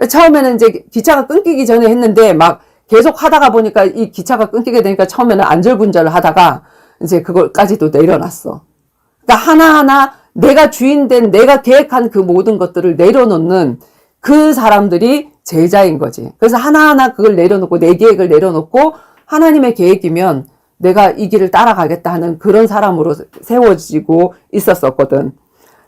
[SPEAKER 2] 처음에는 이제 기차가 끊기기 전에 했는데 막 계속 하다가 보니까 이 기차가 끊기게 되니까 처음에는 안절분절을 하다가 이제 그걸까지도 내려놨어. 그러니까 하나하나 내가 주인된 내가 계획한 그 모든 것들을 내려놓는 그 사람들이 제자인 거지. 그래서 하나하나 그걸 내려놓고 내 계획을 내려놓고 하나님의 계획이면 내가 이 길을 따라가겠다 하는 그런 사람으로 세워지고 있었었거든.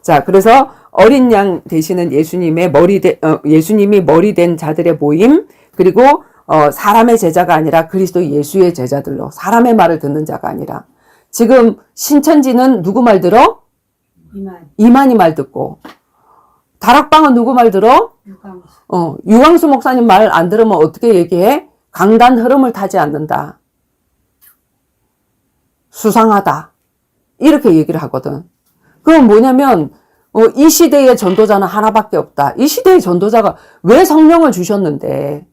[SPEAKER 2] 자, 그래서 어린 양 되시는 예수님이 머리 된 자들의 모임, 그리고 사람의 제자가 아니라 그리스도 예수의 제자들로 사람의 말을 듣는 자가 아니라 지금 신천지는 누구 말 들어? 이만희 말 듣고 다락방은 누구 말 들어? 유광수 목사님 말 안 들으면 어떻게 얘기해? 강단 흐름을 타지 않는다. 수상하다. 이렇게 얘기를 하거든. 그건 뭐냐면 이 시대의 전도자는 하나밖에 없다. 이 시대의 전도자가 왜 성령을 주셨는데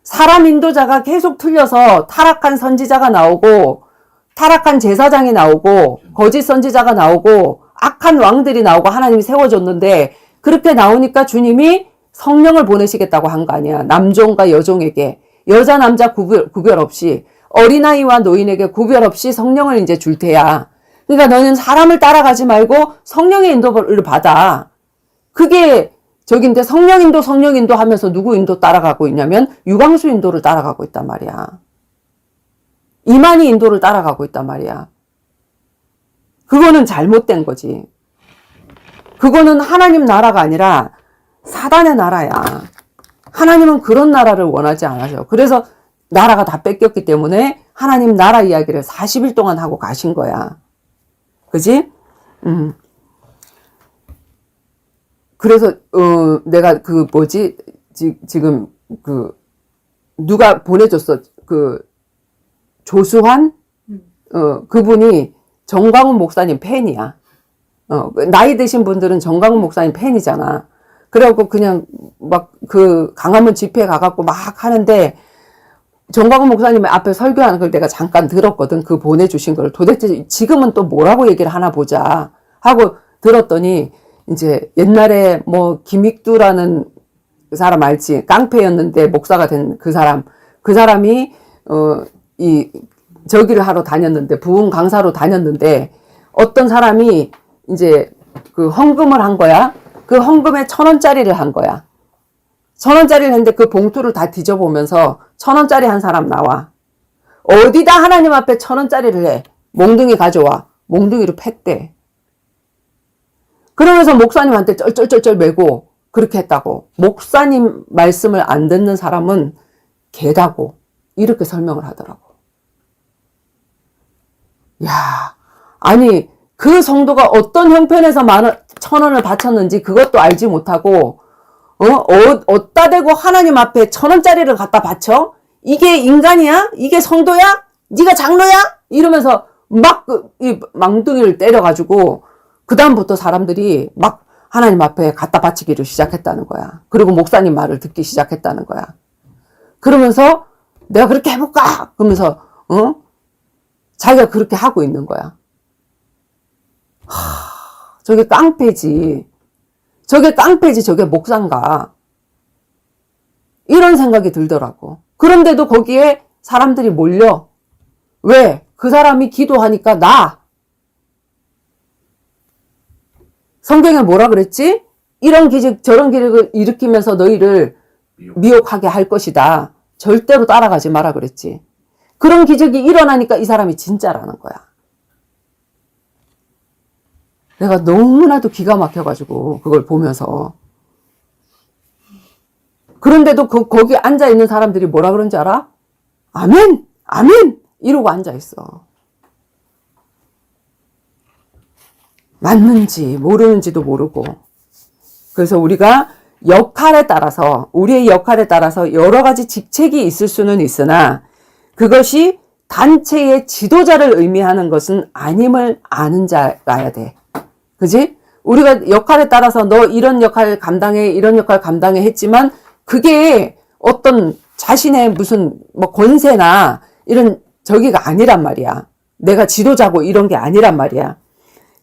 [SPEAKER 2] 사람 인도자가 계속 틀려서 타락한 선지자가 나오고 타락한 제사장이 나오고 거짓 선지자가 나오고 악한 왕들이 나오고 하나님이 세워줬는데 그렇게 나오니까 주님이 성령을 보내시겠다고 한 거 아니야. 남종과 여종에게 여자 남자 구별 없이 어린아이와 노인에게 구별 없이 성령을 이제 줄 테야. 그러니까 너는 사람을 따라가지 말고 성령의 인도를 받아. 그게 저긴데 성령 인도 하면서 누구 인도 따라가고 있냐면 유광수 인도를 따라가고 있단 말이야. 이만희 인도를 따라가고 있단 말이야. 그거는 잘못된 거지. 그거는 하나님 나라가 아니라 사단의 나라야. 하나님은 그런 나라를 원하지 않으셔. 그래서 나라가 다 뺏겼기 때문에 하나님 나라 이야기를 40일 동안 하고 가신 거야. 그지? 그래서 내가 지금 누가 보내줬어. 조수환? 그분이 정광훈 목사님 팬이야. 나이 드신 분들은 정광훈 목사님 팬이잖아. 그래갖고 그냥 막 강화문 집회에 가갖고 막 하는데 정광훈 목사님 앞에 설교하는 걸 내가 잠깐 들었거든. 그 보내주신 걸. 도대체 지금은 또 뭐라고 얘기를 하나 보자 하고 들었더니 이제 옛날에 김익두라는 사람 알지? 깡패였는데 목사가 된 그 사람이 저기를 하러 다녔는데, 부흥 강사로 다녔는데, 어떤 사람이 이제 그 헌금을 한 거야. 그 헌금에 1,000원짜리를 한 거야. 1,000원짜리를 했는데 그 봉투를 다 뒤져보면서 1,000원짜리 한 사람 나와. 어디다 하나님 앞에 1,000원짜리를 해? 몽둥이 가져와. 몽둥이로 팼대. 그러면서 목사님한테 쩔쩔쩔쩔 매고 그렇게 했다고. 목사님 말씀을 안 듣는 사람은 개다고. 이렇게 설명을 하더라고. 야, 아니 그 성도가 어떤 형편에서 1,000원을 바쳤는지 그것도 알지 못하고 어디다 대고 하나님 앞에 1,000원짜리를 갖다 바쳐? 이게 인간이야? 이게 성도야? 네가 장로야? 이러면서 막 이 망둥이를 때려가지고 그 다음부터 사람들이 막 하나님 앞에 갖다 바치기를 시작했다는 거야. 그리고 목사님 말을 듣기 시작했다는 거야. 그러면서 내가 그렇게 해볼까? 그러면서 자기가 그렇게 하고 있는 거야. 저게 깡패지. 저게 깡패지. 저게 목사인가. 이런 생각이 들더라고. 그런데도 거기에 사람들이 몰려. 왜? 그 사람이 기도하니까 나. 성경에 뭐라 그랬지? 이런 기적 저런 기적을 일으키면서 너희를 미혹하게 할 것이다. 절대로 따라가지 마라 그랬지. 그런 기적이 일어나니까 이 사람이 진짜라는 거야. 내가 너무나도 기가 막혀가지고 그걸 보면서. 그런데도 거기 앉아있는 사람들이 뭐라 그런지 알아? 아멘! 아멘! 이러고 앉아있어. 맞는지 모르는지도 모르고. 그래서 우리가 우리의 역할에 따라서 여러 가지 직책이 있을 수는 있으나 그것이 단체의 지도자를 의미하는 것은 아님을 아는 자라야 돼. 그지? 우리가 역할에 따라서 너 이런 역할 감당해, 이런 역할 감당해 했지만 그게 어떤 자신의 무슨 뭐 권세나 이런 저기가 아니란 말이야. 내가 지도자고 이런 게 아니란 말이야.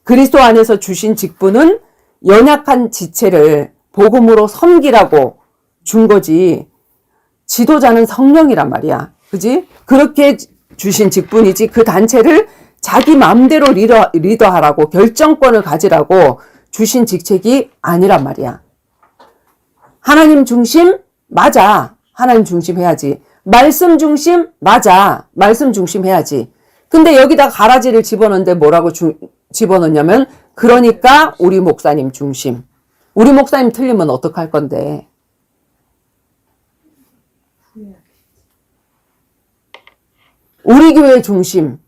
[SPEAKER 2] 그리스도 안에서 주신 직분은 연약한 지체를 복음으로 섬기라고 준 거지. 지도자는 성령이란 말이야. 그지? 그렇게 주신 직분이지 그 단체를 자기 마음대로 리더하라고 결정권을 가지라고 주신 직책이 아니란 말이야. 하나님 중심? 맞아. 하나님 중심 해야지. 말씀 중심? 맞아. 말씀 중심 해야지. 근데 여기다 가라지를 집어넣는데 뭐라고 집어넣냐면 그러니까 우리 목사님 중심. 우리 목사님 틀리면 어떡할 건데. 우리 교회 중심.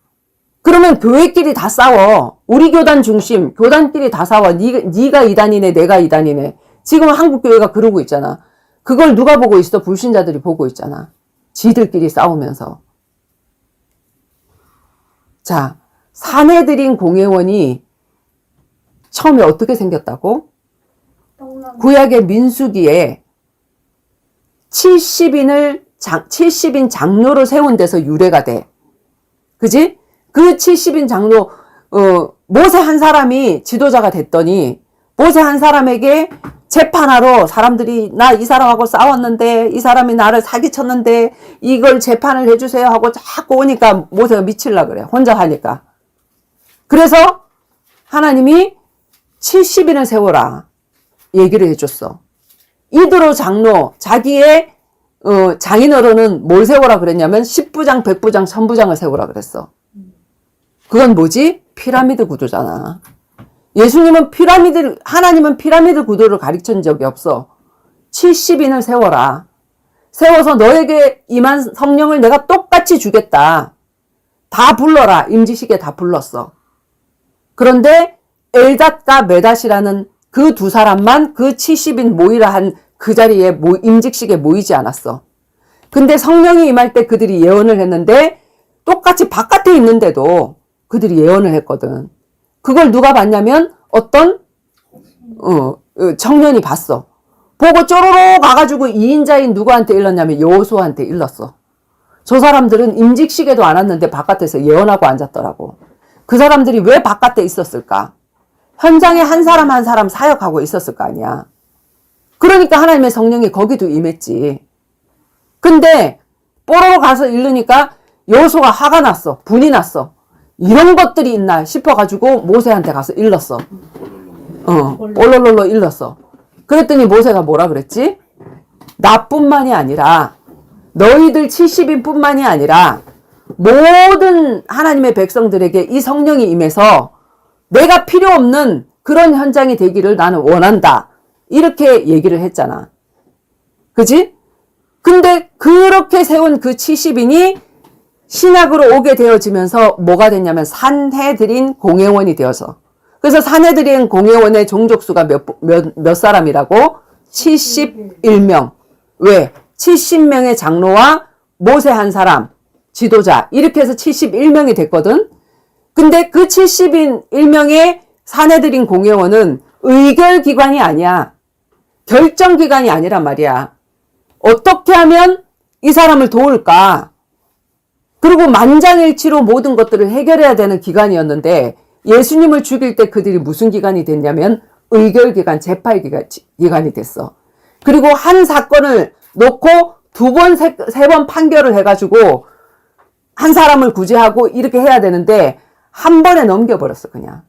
[SPEAKER 2] 그러면 교회끼리 다 싸워. 우리 교단 중심. 교단끼리 다 싸워. 네가 이단이네 내가 이단이네. 지금 한국교회가 그러고 있잖아. 그걸 누가 보고 있어? 불신자들이 보고 있잖아. 지들끼리 싸우면서. 자, 사내들인 공회원이 처음에 어떻게 생겼다고? 구약의 민수기에 70인 장로를 세운 데서 유래가 돼. 그지? 그 70인 장로, 모세 한 사람이 지도자가 됐더니, 모세 한 사람에게 재판하러 사람들이 나 이 사람하고 싸웠는데, 이 사람이 나를 사기쳤는데, 이걸 재판을 해주세요 하고 자꾸 오니까 모세가 미칠라 그래. 혼자 하니까. 그래서 하나님이 70인을 세워라. 얘기를 해줬어. 이드로 장로, 자기의 장인어른은 뭘 세우라 그랬냐면 10부장, 100부장, 1000부장을 세우라 그랬어. 그건 뭐지? 피라미드 구도잖아. 예수님은 하나님은 피라미드 구도를 가르친 적이 없어. 70인을 세워라. 세워서 너에게 임한 성령을 내가 똑같이 주겠다. 다 불러라. 임지식에 다 불렀어. 그런데 엘닷과 메닷이라는 그 두 사람만 그 70인 모이라 한 그 자리에 임직식에 모이지 않았어. 근데 성령이 임할 때 그들이 예언을 했는데 똑같이 바깥에 있는데도 그들이 예언을 했거든. 그걸 누가 봤냐면 어떤 청년이 봤어. 보고 쪼로로 가가지고 2인자인 누구한테 일렀냐면 여호수아한테 일렀어. 저 사람들은 임직식에도 안 왔는데 바깥에서 예언하고 앉았더라고. 그 사람들이 왜 바깥에 있었을까? 현장에 한 사람 한 사람 사역하고 있었을 거 아니야. 그러니까 하나님의 성령이 거기도 임했지. 근데 뽀로로 가서 잃으니까 여호수아가 화가 났어. 분이 났어. 이런 것들이 있나 싶어가지고 모세한테 가서 일렀어. 올롤롤로 일렀어. 그랬더니 모세가 뭐라 그랬지? 나뿐만이 아니라 너희들 70인 뿐만이 아니라 모든 하나님의 백성들에게 이 성령이 임해서 내가 필요 없는 그런 현장이 되기를 나는 원한다. 이렇게 얘기를 했잖아. 그지? 근데 그렇게 세운 그 70인이 신약으로 오게 되어지면서 뭐가 됐냐면 산헤드린 공회원이 되어서. 그래서 산헤드린 공회원의 종족수가 몇 사람이라고? 71명. 왜? 70명의 장로와 모세 한 사람, 지도자. 이렇게 해서 71명이 됐거든. 근데 그 71명의 산헤드린 공회원은 의결기관이 아니야. 결정기관이 아니란 말이야. 어떻게 하면 이 사람을 도울까? 그리고 만장일치로 모든 것들을 해결해야 되는 기관이었는데 예수님을 죽일 때 그들이 무슨 기관이 됐냐면 의결기관, 재판기관이 됐어. 그리고 한 사건을 놓고 두 번, 세 번 판결을 해가지고 한 사람을 구제하고 이렇게 해야 되는데 한 번에 넘겨버렸어, 그냥.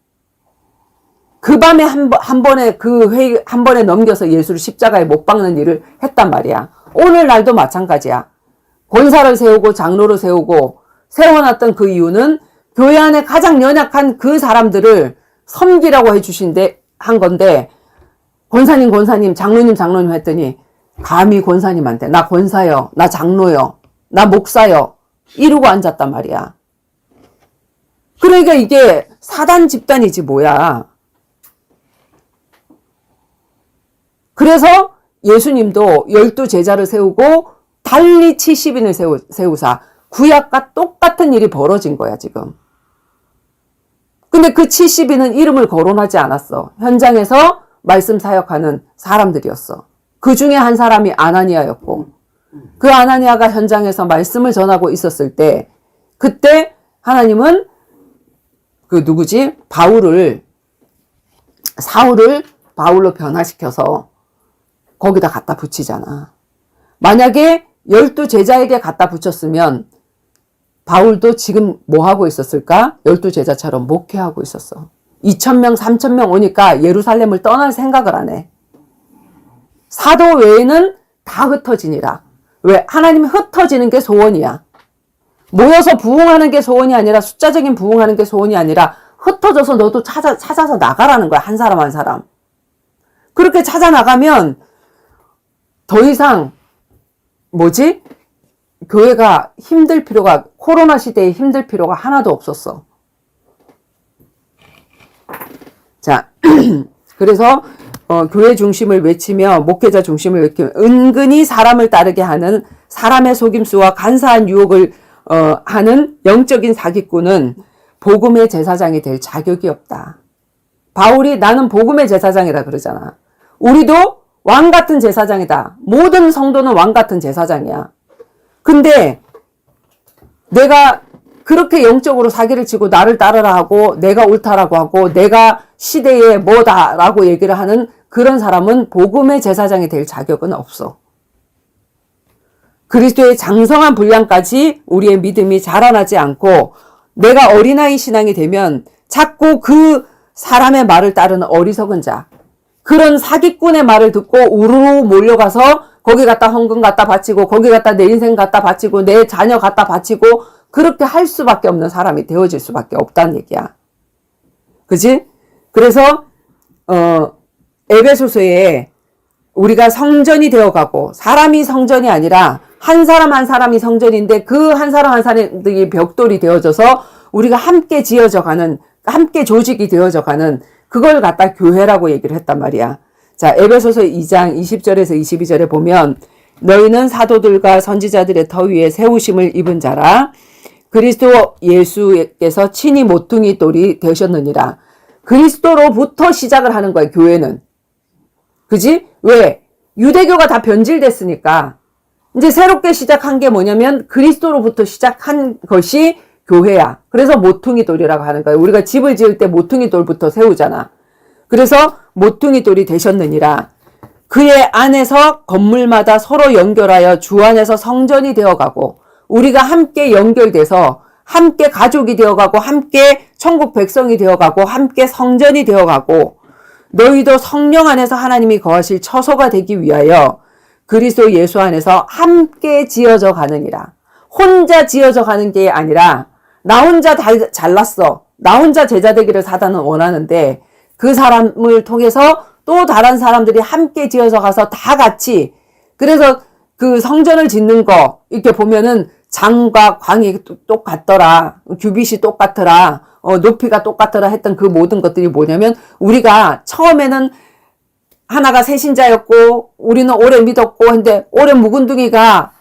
[SPEAKER 2] 그 밤에 한 번에 그 회의 한 번에 넘겨서 예수를 십자가에 못 박는 일을 했단 말이야. 오늘날도 마찬가지야. 권사를 세우고 장로를 세우고 세워놨던 그 이유는 교회 안에 가장 연약한 그 사람들을 섬기라고 한 건데 권사님, 장로님 했더니 감히 권사님한테 나 권사요, 나 장로요, 나 목사요 이러고 앉았단 말이야. 그러니까 이게 사단 집단이지 뭐야. 그래서 예수님도 12제자를 세우고 달리 70인을 세우사 구약과 똑같은 일이 벌어진 거야 지금. 근데 그 70인은 이름을 거론하지 않았어. 현장에서 말씀 사역하는 사람들이었어. 그 중에 한 사람이 아나니아였고 그 아나니아가 현장에서 말씀을 전하고 있었을 때 그때 하나님은 그 누구지? 사울을 바울로 변화시켜서 거기다 갖다 붙이잖아. 만약에 12제자에게 갖다 붙였으면 바울도 지금 뭐 하고 있었을까? 12제자처럼 목회하고 있었어. 2,000명, 3,000명 오니까 예루살렘을 떠날 생각을 안 해. 사도 외에는 다 흩어지니라. 왜? 하나님이 흩어지는 게 소원이야. 모여서 부흥하는 게 소원이 아니라 숫자적인 부흥하는 게 소원이 아니라 흩어져서 너도 찾아서 나가라는 거야. 한 사람 한 사람. 그렇게 찾아 나가면 더 이상 교회가 힘들 필요가 코로나 시대에 힘들 필요가 하나도 없었어. 자, 그래서 교회 중심을 외치며 목회자 중심을 외치며 은근히 사람을 따르게 하는 사람의 속임수와 간사한 유혹을 하는 영적인 사기꾼은 복음의 제사장이 될 자격이 없다. 바울이 나는 복음의 제사장이라 그러잖아. 우리도 왕 같은 제사장이다. 모든 성도는 왕 같은 제사장이야. 근데 내가 그렇게 영적으로 사기를 치고 나를 따르라 하고 내가 옳다라고 하고 내가 시대의 뭐다라고 얘기를 하는 그런 사람은 복음의 제사장이 될 자격은 없어. 그리스도의 장성한 분량까지 우리의 믿음이 자라나지 않고 내가 어린아이 신앙이 되면 자꾸 그 사람의 말을 따르는 어리석은 자, 그런 사기꾼의 말을 듣고 우르르 몰려가서 거기 갖다 헌금 갖다 바치고 거기 갖다 내 인생 갖다 바치고 내 자녀 갖다 바치고 그렇게 할 수밖에 없는 사람이 되어질 수밖에 없다는 얘기야. 그치? 그래서 에베소서에 우리가 성전이 되어가고 사람이 성전이 아니라 한 사람 한 사람이 성전인데 그 한 사람 한 사람들이 벽돌이 되어져서 우리가 함께 지어져 가는, 함께 조직이 되어져 가는 그걸 갖다 교회라고 얘기를 했단 말이야. 자, 에베소서 2장 20절에서 22절에 보면 너희는 사도들과 선지자들의 터 위에 세우심을 입은 자라. 그리스도 예수께서 친히 모퉁이 돌이 되셨느니라. 그리스도로부터 시작을 하는 거야, 교회는. 그지? 왜? 유대교가 다 변질됐으니까. 이제 새롭게 시작한 게 뭐냐면 그리스도로부터 시작한 것이 교회야. 그래서 모퉁이 돌이라고 하는 거야. 우리가 집을 지을 때 모퉁이 돌부터 세우잖아. 그래서 모퉁이 돌이 되셨느니라. 그의 안에서 건물마다 서로 연결하여 주 안에서 성전이 되어가고 우리가 함께 연결돼서 함께 가족이 되어가고 함께 천국 백성이 되어가고 함께 성전이 되어가고 너희도 성령 안에서 하나님이 거하실 처소가 되기 위하여 그리스도 예수 안에서 함께 지어져 가느니라. 혼자 지어져 가는 게 아니라 나 혼자 잘났어. 나 혼자 제자 되기를 사단은 원하는데 그 사람을 통해서 또 다른 사람들이 함께 지어져 가서 다 같이 그래서 그 성전을 짓는 거 이렇게 보면은 장과 광이 똑같더라. 규빗이 똑같더라. 높이가 똑같더라 했던 그 모든 것들이 뭐냐면 우리가 처음에는 하나가 새신자였고 우리는 오래 믿었고 근데 오래 묵은둥이가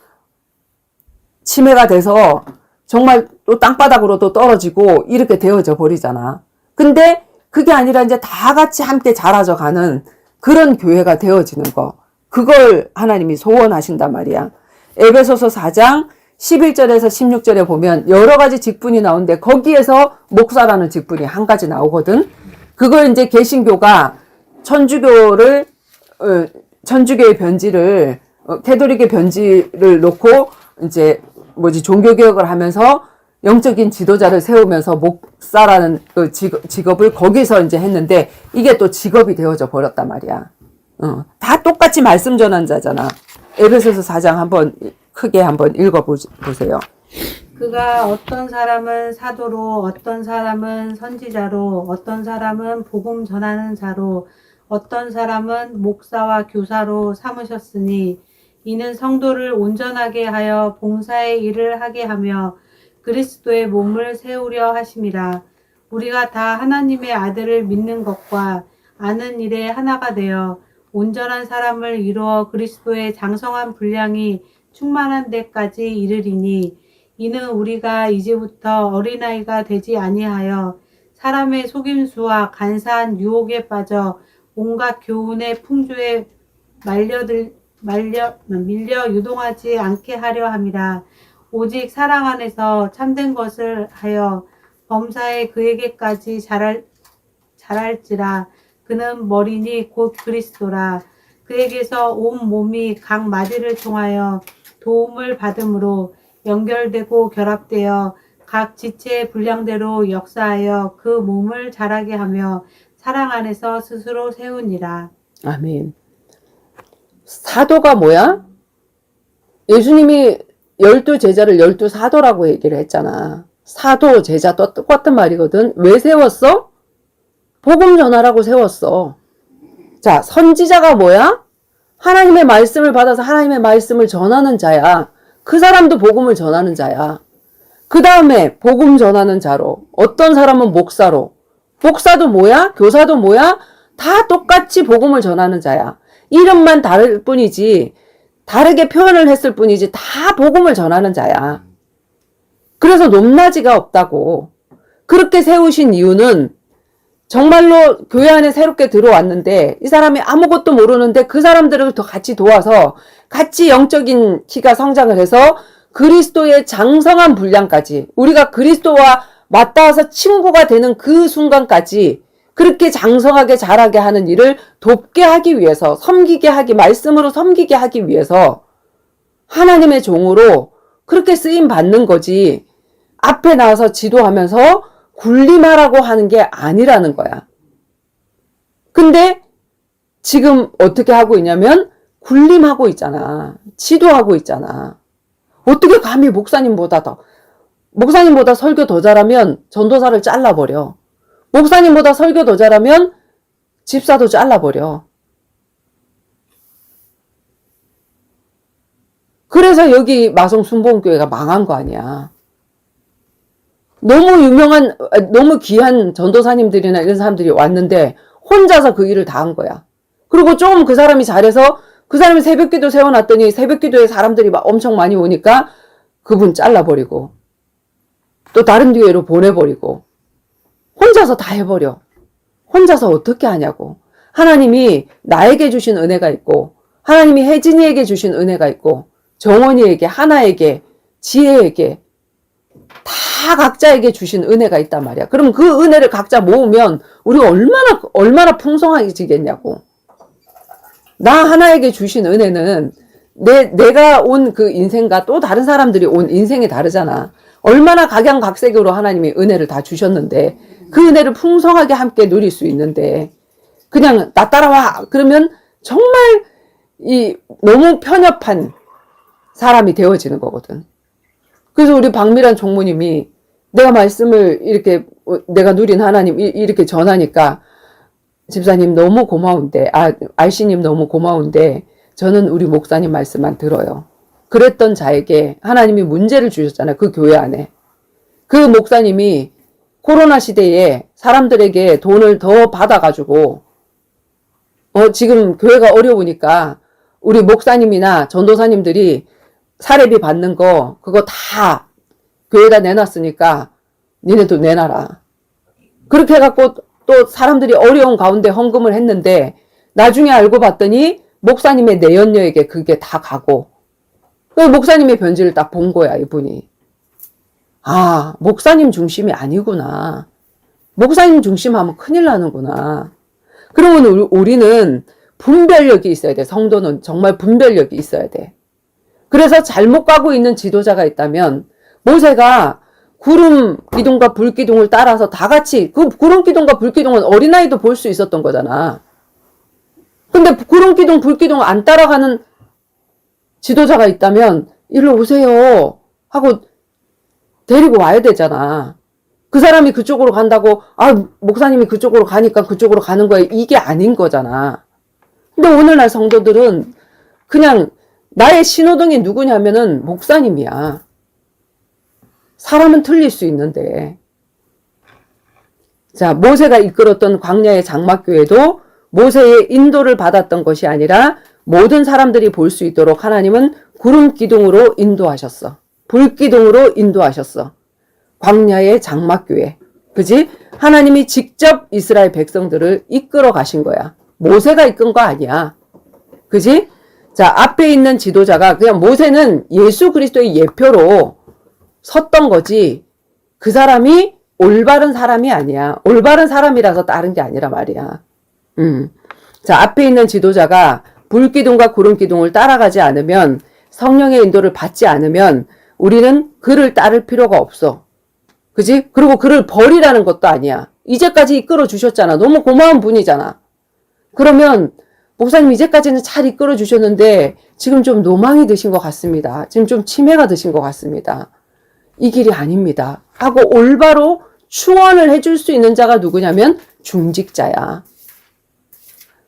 [SPEAKER 2] 치매가 돼서 정말 또 땅바닥으로도 떨어지고 이렇게 되어져 버리잖아. 근데 그게 아니라 이제 다 같이 함께 자라져 가는 그런 교회가 되어지는 거. 그걸 하나님이 소원하신단 말이야. 에베소서 4장 11절에서 16절에 보면 여러 가지 직분이 나오는데 거기에서 목사라는 직분이 한 가지 나오거든. 그걸 이제 개신교가 천주교의 변지를 캐톨릭의 변지를 놓고 이제 종교개혁을 하면서 영적인 지도자를 세우면서 목사라는 그 직업을 거기서 이제 했는데 이게 또 직업이 되어져 버렸단 말이야. 다 똑같이 말씀 전환자잖아. 에베소서 4장 한번 크게 한번 읽어보세요.
[SPEAKER 3] 그가 어떤 사람은 사도로, 어떤 사람은 선지자로, 어떤 사람은 복음 전하는 자로, 어떤 사람은 목사와 교사로 삼으셨으니 이는 성도를 온전하게 하여 봉사의 일을 하게 하며 그리스도의 몸을 세우려 하심이라. 우리가 다 하나님의 아들을 믿는 것과 아는 일에 하나가 되어 온전한 사람을 이루어 그리스도의 장성한 분량이 충만한 데까지 이르리니 이는 우리가 이제부터 어린아이가 되지 아니하여 사람의 속임수와 간사한 유혹에 빠져 온갖 교훈의 풍조에 밀려 유동하지 않게 하려 함이라. 오직 사랑 안에서 참된 것을 하여 범사에 그에게까지 자랄지라. 그는 머리니 곧 그리스도라. 그에게서 온 몸이 각 마디를 통하여 도움을 받음으로 연결되고 결합되어 각 지체의 분량대로 역사하여 그 몸을 자라게 하며 사랑 안에서 스스로 세우니라.
[SPEAKER 2] 아멘. 사도가 뭐야? 예수님이 12제자를 12사도라고 얘기를 했잖아. 사도, 제자 또 똑같은 말이거든. 왜 세웠어? 복음 전하라고 세웠어. 자, 선지자가 뭐야? 하나님의 말씀을 받아서 하나님의 말씀을 전하는 자야. 그 사람도 복음을 전하는 자야. 그 다음에 복음 전하는 자로, 어떤 사람은 목사로, 목사도 뭐야? 교사도 뭐야? 다 똑같이 복음을 전하는 자야. 이름만 다를 뿐이지, 다르게 표현을 했을 뿐이지 다 복음을 전하는 자야. 그래서 높낮이가 없다고. 그렇게 세우신 이유는 정말로 교회 안에 새롭게 들어왔는데 이 사람이 아무것도 모르는데 그 사람들을 더 같이 도와서 같이 영적인 키가 성장을 해서 그리스도의 장성한 분량까지 우리가 그리스도와 맞닿아서 친구가 되는 그 순간까지 그렇게 장성하게 자라게 하는 일을 돕게 하기 위해서 섬기게 하기 말씀으로 섬기게 하기 위해서 하나님의 종으로 그렇게 쓰임 받는 거지 앞에 나와서 지도하면서 군림하라고 하는 게 아니라는 거야. 근데 지금 어떻게 하고 있냐면 군림하고 있잖아. 지도하고 있잖아. 어떻게 감히 목사님보다 설교 더 잘하면 전도사를 잘라버려. 목사님보다 설교 더 잘하면 집사도 잘라버려. 그래서 여기 마성 순복음교회가 망한 거 아니야. 너무 귀한 전도사님들이나 이런 사람들이 왔는데 혼자서 그 일을 다 한 거야. 그리고 좀 그 사람이 잘해서 그 사람이 새벽기도 세워놨더니 새벽기도에 사람들이 막 엄청 많이 오니까 그분 잘라버리고 또 다른 교회로 보내버리고 혼자서 다 해버려. 혼자서 어떻게 하냐고. 하나님이 나에게 주신 은혜가 있고 하나님이 혜진이에게 주신 은혜가 있고 정원이에게 하나에게 지혜에게 다 각자에게 주신 은혜가 있단 말이야. 그럼 그 은혜를 각자 모으면 우리가 얼마나 풍성해지겠냐고. 나 하나에게 주신 은혜는 내가 온 그 인생과 또 다른 사람들이 온 인생이 다르잖아. 얼마나 각양각색으로 하나님이 은혜를 다 주셨는데, 그 은혜를 풍성하게 함께 누릴 수 있는데, 그냥 나 따라와! 그러면 정말 너무 편협한 사람이 되어지는 거거든. 그래서 우리 박미란 총무님이 내가 말씀을 이렇게, 내가 누린 하나님 이렇게 전하니까, 집사님 너무 고마운데, 알씨님 너무 고마운데, 저는 우리 목사님 말씀만 들어요. 그랬던 자에게 하나님이 문제를 주셨잖아요. 그 교회 안에. 그 목사님이 코로나 시대에 사람들에게 돈을 더 받아가지고, 지금 교회가 어려우니까 우리 목사님이나 전도사님들이 사례비 받는 거, 그거 다 교회에다 내놨으니까 니네도 내놔라. 그렇게 해갖고 또 사람들이 어려운 가운데 헌금을 했는데, 나중에 알고 봤더니 목사님의 내연녀에게 그게 다 가고, 목사님의 변질을 딱 본 거야, 이분이. 아, 목사님 중심이 아니구나. 목사님 중심하면 큰일 나는구나. 그러면 우리는 분별력이 있어야 돼. 성도는 정말 분별력이 있어야 돼. 그래서 잘못 가고 있는 지도자가 있다면, 모세가 구름 기둥과 불 기둥을 따라서 다 같이, 그 구름 기둥과 불 기둥은 어린아이도 볼 수 있었던 거잖아. 근데 구름 기둥, 불 기둥을 안 따라가는 지도자가 있다면 일로 오세요 하고 데리고 와야 되잖아. 그 사람이 그쪽으로 간다고 목사님이 그쪽으로 가니까 그쪽으로 가는 거야. 이게 아닌 거잖아. 근데 오늘날 성도들은 그냥 나의 신호등이 누구냐면은 목사님이야. 사람은 틀릴 수 있는데. 자, 모세가 이끌었던 광야의 장막교회도 모세의 인도를 받았던 것이 아니라 모든 사람들이 볼 수 있도록 하나님은 구름 기둥으로 인도하셨어. 불 기둥으로 인도하셨어. 광야의 장막교회. 그지? 하나님이 직접 이스라엘 백성들을 이끌어 가신 거야. 모세가 이끈 거 아니야. 그지? 자, 앞에 있는 지도자가 그냥 모세는 예수 그리스도의 예표로 섰던 거지, 그 사람이 올바른 사람이 아니야. 올바른 사람이라서 따른 게 아니라 말이야. 자, 앞에 있는 지도자가 불기둥과 구름기둥을 따라가지 않으면, 성령의 인도를 받지 않으면 우리는 그를 따를 필요가 없어. 그지? 그리고 그를 버리라는 것도 아니야. 이제까지 이끌어 주셨잖아. 너무 고마운 분이잖아. 그러면 목사님 이제까지는 잘 이끌어 주셨는데 지금 좀 노망이 드신 것 같습니다. 지금 좀 치매가 드신 것 같습니다. 이 길이 아닙니다. 하고 올바로 추원을 해줄 수 있는 자가 누구냐면 중직자야.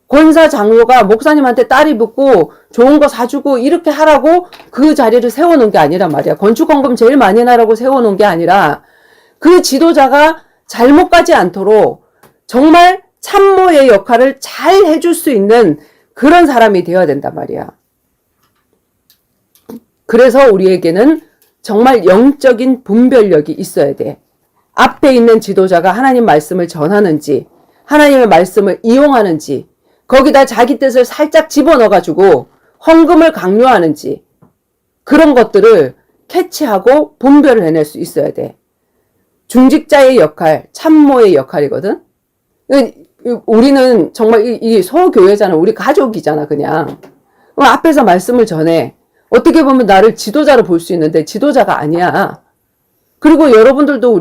[SPEAKER 2] 권사 장로가 목사님한테 딸이 붙고 좋은 거 사주고 이렇게 하라고 그 자리를 세워놓은 게 아니란 말이야. 건축헌금 제일 많이 나라고 세워놓은 게 아니라, 그 지도자가 잘못 가지 않도록 정말 참모의 역할을 잘 해줄 수 있는 그런 사람이 되어야 된단 말이야. 그래서 우리에게는 정말 영적인 분별력이 있어야 돼. 앞에 있는 지도자가 하나님 말씀을 전하는지, 하나님의 말씀을 이용하는지, 거기다 자기 뜻을 살짝 집어넣어가지고 헌금을 강요하는지, 그런 것들을 캐치하고 분별을 해낼 수 있어야 돼. 중직자의 역할, 참모의 역할이거든. 우리는 정말 이 소교회잖아. 우리 가족이잖아, 그냥. 앞에서 말씀을 전해. 어떻게 보면 나를 지도자로 볼 수 있는데 지도자가 아니야. 그리고 여러분들도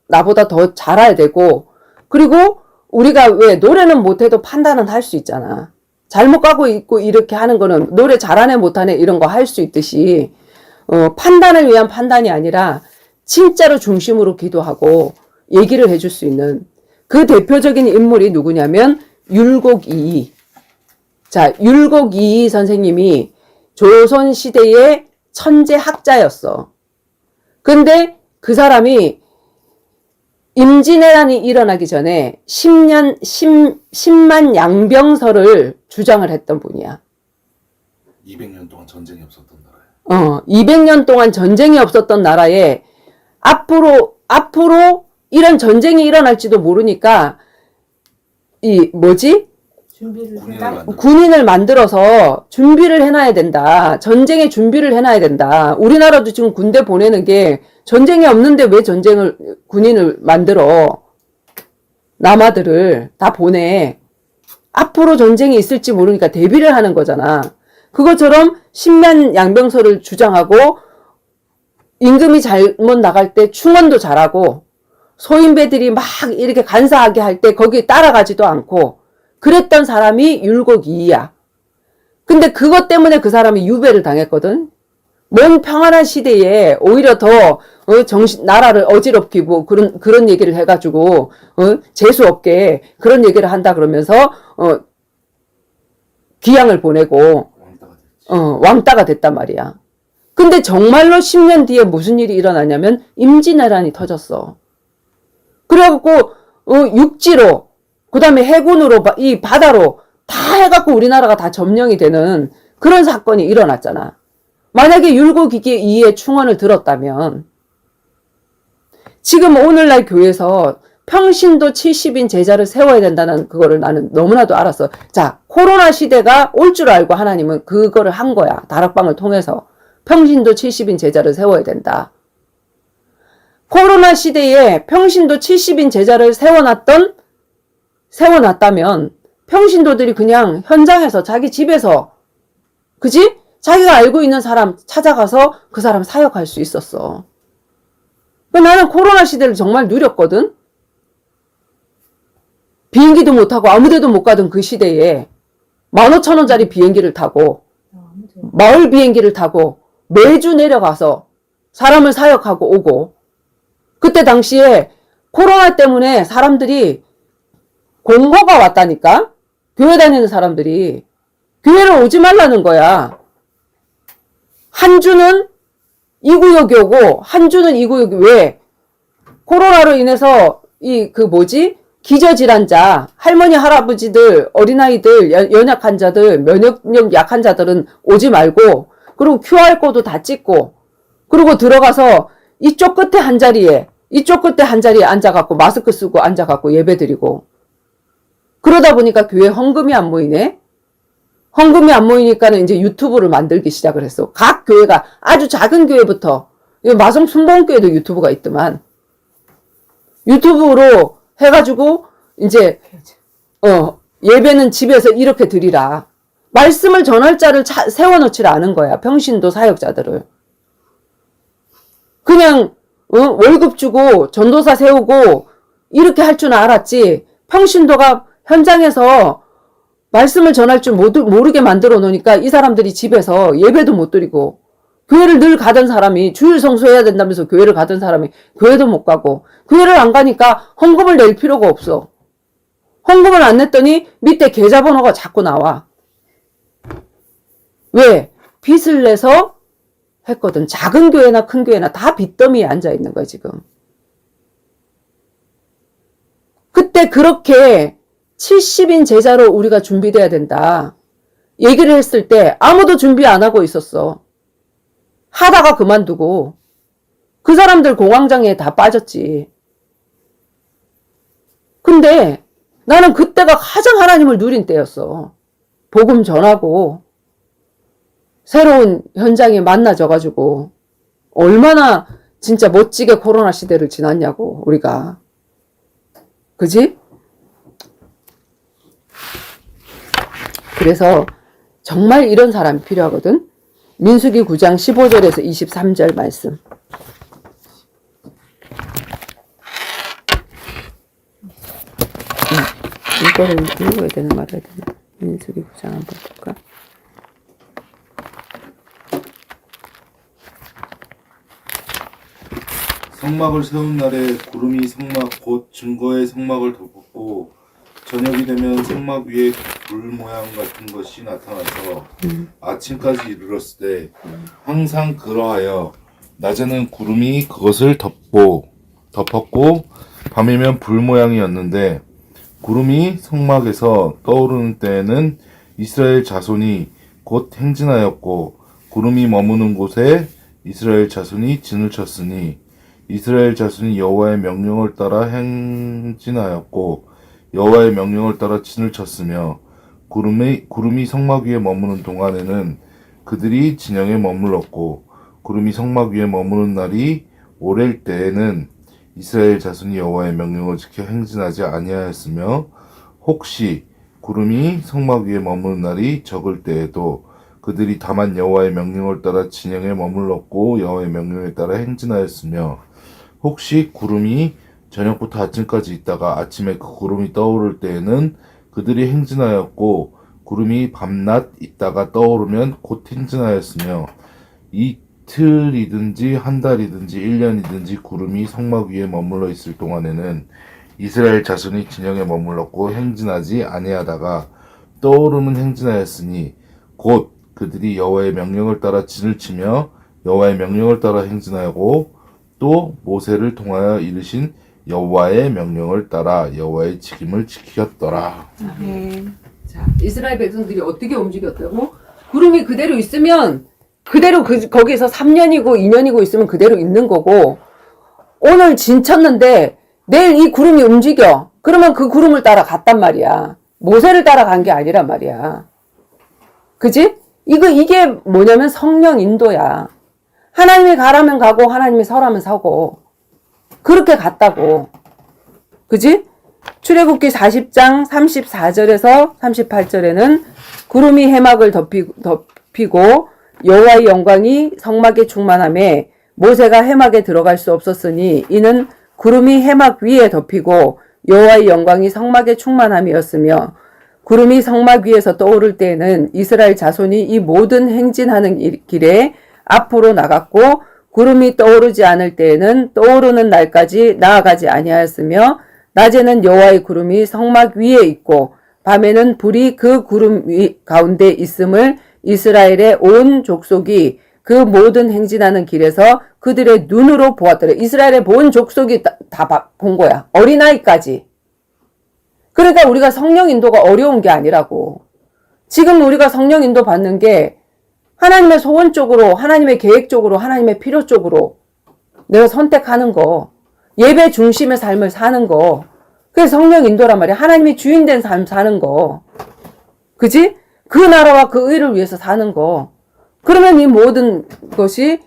[SPEAKER 2] 나보다 더 잘 알아야 되고, 그리고 우리가 왜 노래는 못해도 판단은 할 수 있잖아. 잘못 가고 있고 이렇게 하는 거는 노래 잘하네 못하네 이런 거 할 수 있듯이, 판단을 위한 판단이 아니라 진짜로 중심으로 기도하고 얘기를 해줄 수 있는 그 대표적인 인물이 누구냐면 율곡이이. 자, 율곡이이 선생님이 조선시대의 천재 학자였어. 근데 그 사람이 임진왜란이 일어나기 전에 10만 양병설을 주장을 했던 분이야.
[SPEAKER 1] 200년 동안 전쟁이 없었던 나라에.
[SPEAKER 2] 200년 동안 전쟁이 없었던 나라에 앞으로 이런 전쟁이 일어날지도 모르니까 군인을 만들어서 준비를 해놔야 된다. 전쟁의 준비를 해놔야 된다. 우리나라도 지금 군대 보내는 게 전쟁이 없는데 왜 군인을 만들어? 남아들을 다 보내. 앞으로 전쟁이 있을지 모르니까 대비를 하는 거잖아. 그것처럼 십면 양병설을 주장하고 임금이 잘못 나갈 때 충언도 잘하고 소인배들이 막 이렇게 간사하게 할 때 거기에 따라가지도 않고 그랬던 사람이 율곡이이야. 근데 그것 때문에 그 사람이 유배를 당했거든. 먼 평안한 시대에 오히려 더 나라를 어지럽히고 뭐 그런 얘기를 해가지고 재수 없게 그런 얘기를 한다 그러면서 귀양을 보내고 왕따가 됐단 말이야. 근데 정말로 10년 뒤에 무슨 일이 일어나냐면 임진왜란이 터졌어. 그래갖고 육지로 그 다음에 해군으로 이 바다로 다 해갖고 우리나라가 다 점령이 되는 그런 사건이 일어났잖아. 만약에 율곡이기에 이의 충언을 들었다면 지금 오늘날 교회에서 평신도 70인 제자를 세워야 된다는 그거를 나는 너무나도 알았어. 자, 코로나 시대가 올 줄 알고 하나님은 그거를 한 거야. 다락방을 통해서. 평신도 70인 제자를 세워야 된다. 코로나 시대에 평신도 70인 제자를 세워놨다면 평신도들이 그냥 현장에서 자기 집에서 그지? 자기가 알고 있는 사람 찾아가서 그 사람 사역할 수 있었어. 나는 코로나 시대를 정말 누렸거든. 비행기도 못 타고 아무데도 못 가던 그 시대에 15,000원짜리 비행기를 타고 마을 비행기를 타고 매주 내려가서 사람을 사역하고 오고 그때 당시에 코로나 때문에 사람들이 공고가 왔다니까. 교회 다니는 사람들이 교회를 오지 말라는 거야. 한 주는 이 구역이 오고 한 주는 이 구역이 왜? 코로나로 인해서 기저질환자, 할머니, 할아버지들, 어린아이들, 연약 환자들, 면역력 약한 자들은 오지 말고 그리고 QR코드 다 찍고 그리고 들어가서 이쪽 끝에 한 자리에 앉아갖고 마스크 쓰고 앉아갖고 예배드리고 그러다 보니까 교회 헌금이 안 모이네. 헌금이 안 모이니까는 이제 유튜브를 만들기 시작을 했어. 각 교회가 아주 작은 교회부터 마성 순복음교회도 유튜브가 있더만 유튜브로 해가지고 이제 예배는 집에서 이렇게 드리라. 말씀을 전할 자를 세워놓지 않은 거야. 평신도 사역자들을. 그냥 월급 주고 전도사 세우고 이렇게 할 줄 알았지. 평신도가 현장에서 말씀을 전할 줄 모르게 만들어 놓으니까 이 사람들이 집에서 예배도 못 드리고 교회를 늘 가던 사람이 주일 성수해야 된다면서 교회를 가던 사람이 교회도 못 가고 교회를 안 가니까 헌금을 낼 필요가 없어. 헌금을 안 냈더니 밑에 계좌번호가 자꾸 나와. 왜? 빚을 내서 했거든. 작은 교회나 큰 교회나 다 빚더미에 앉아 있는 거야 지금. 그때 그렇게 70인 제자로 우리가 준비돼야 된다. 얘기를 했을 때 아무도 준비 안 하고 있었어. 하다가 그만두고 그 사람들 공황장애에 다 빠졌지. 근데 나는 그때가 가장 하나님을 누린 때였어. 복음 전하고 새로운 현장에 만나져가지고 얼마나 진짜 멋지게 코로나 시대를 지났냐고 우리가. 그지? 그래서 정말 이런 사람이 필요하거든. 민수기 9장 15절에서 23절 말씀. 이거를 읽어야 되나 말아야 되나. 민수기 9장 한번 볼까.
[SPEAKER 1] 성막을 세운 날에 구름이 성막 곧 증거의 성막을 덮었고 저녁이 되면 성막 위에 불 모양 같은 것이 나타나서 아침까지 이르렀을 때 항상 그러하여 낮에는 구름이 그것을 덮었고 밤이면 불 모양이었는데 구름이 성막에서 떠오르는 때에는 이스라엘 자손이 곧 행진하였고 구름이 머무는 곳에 이스라엘 자손이 진을 쳤으니 이스라엘 자손이 여호와의 명령을 따라 행진하였고 여호와의 명령을 따라 진을 쳤으며 구름이 성막 위에 머무는 동안에는 그들이 진영에 머물렀고 구름이 성막 위에 머무는 날이 오랠 때에는 이스라엘 자손이 여호와의 명령을 지켜 행진하지 아니하였으며 혹시 구름이 성막 위에 머무는 날이 적을 때에도 그들이 다만 여호와의 명령을 따라 진영에 머물렀고 여호와의 명령에 따라 행진하였으며 혹시 구름이 저녁부터 아침까지 있다가 아침에 그 구름이 떠오를 때에는 그들이 행진하였고 구름이 밤낮 있다가 떠오르면 곧 행진하였으며 이틀이든지 한 달이든지 1년이든지 구름이 성막 위에 머물러 있을 동안에는 이스라엘 자손이 진영에 머물렀고 행진하지 아니하다가 떠오르면 행진하였으니 곧 그들이 여호와의 명령을 따라 진을 치며 여호와의 명령을 따라 행진하고 또 모세를 통하여 이르신 여호와의 명령을 따라 여호와의 직임을 지켰더라.
[SPEAKER 2] 자, 이스라엘 백성들이 어떻게 움직였다고? 구름이 그대로 있으면 그대로 거기서 3년이고 2년이고 있으면 그대로 있는 거고, 오늘 진 쳤는데 내일 이 구름이 움직여. 그러면 그 구름을 따라 갔단 말이야. 모세를 따라간 게 아니란 말이야. 그지? 이게 뭐냐면 성령 인도야. 하나님이 가라면 가고 하나님이 서라면 서고 그렇게 갔다고. 그지? 출애굽기 40장 34절에서 38절에는 구름이 해막을 덮이고 여호와의 영광이 성막에 충만하며 모세가 해막에 들어갈 수 없었으니 이는 구름이 해막 위에 덮이고 여호와의 영광이 성막에 충만함이었으며 구름이 성막 위에서 떠오를 때에는 이스라엘 자손이 이 모든 행진하는 길에 앞으로 나갔고 구름이 떠오르지 않을 때에는 떠오르는 날까지 나아가지 아니하였으며 낮에는 여호와의 구름이 성막 위에 있고 밤에는 불이 그 구름 가운데 있음을 이스라엘의 온 족속이 그 모든 행진하는 길에서 그들의 눈으로 보았더라. 이스라엘의 온 족속이 다 본 거야. 어린아이까지. 그러니까 우리가 성령 인도가 어려운 게 아니라고. 지금 우리가 성령 인도 받는 게 하나님의 소원 쪽으로, 하나님의 계획 쪽으로, 하나님의 필요 쪽으로 내가 선택하는 거, 예배 중심의 삶을 사는 거, 그게 성령 인도란 말이야. 하나님이 주인된 삶 사는 거. 그지? 그 나라와 그 의를 위해서 사는 거. 그러면 이 모든 것이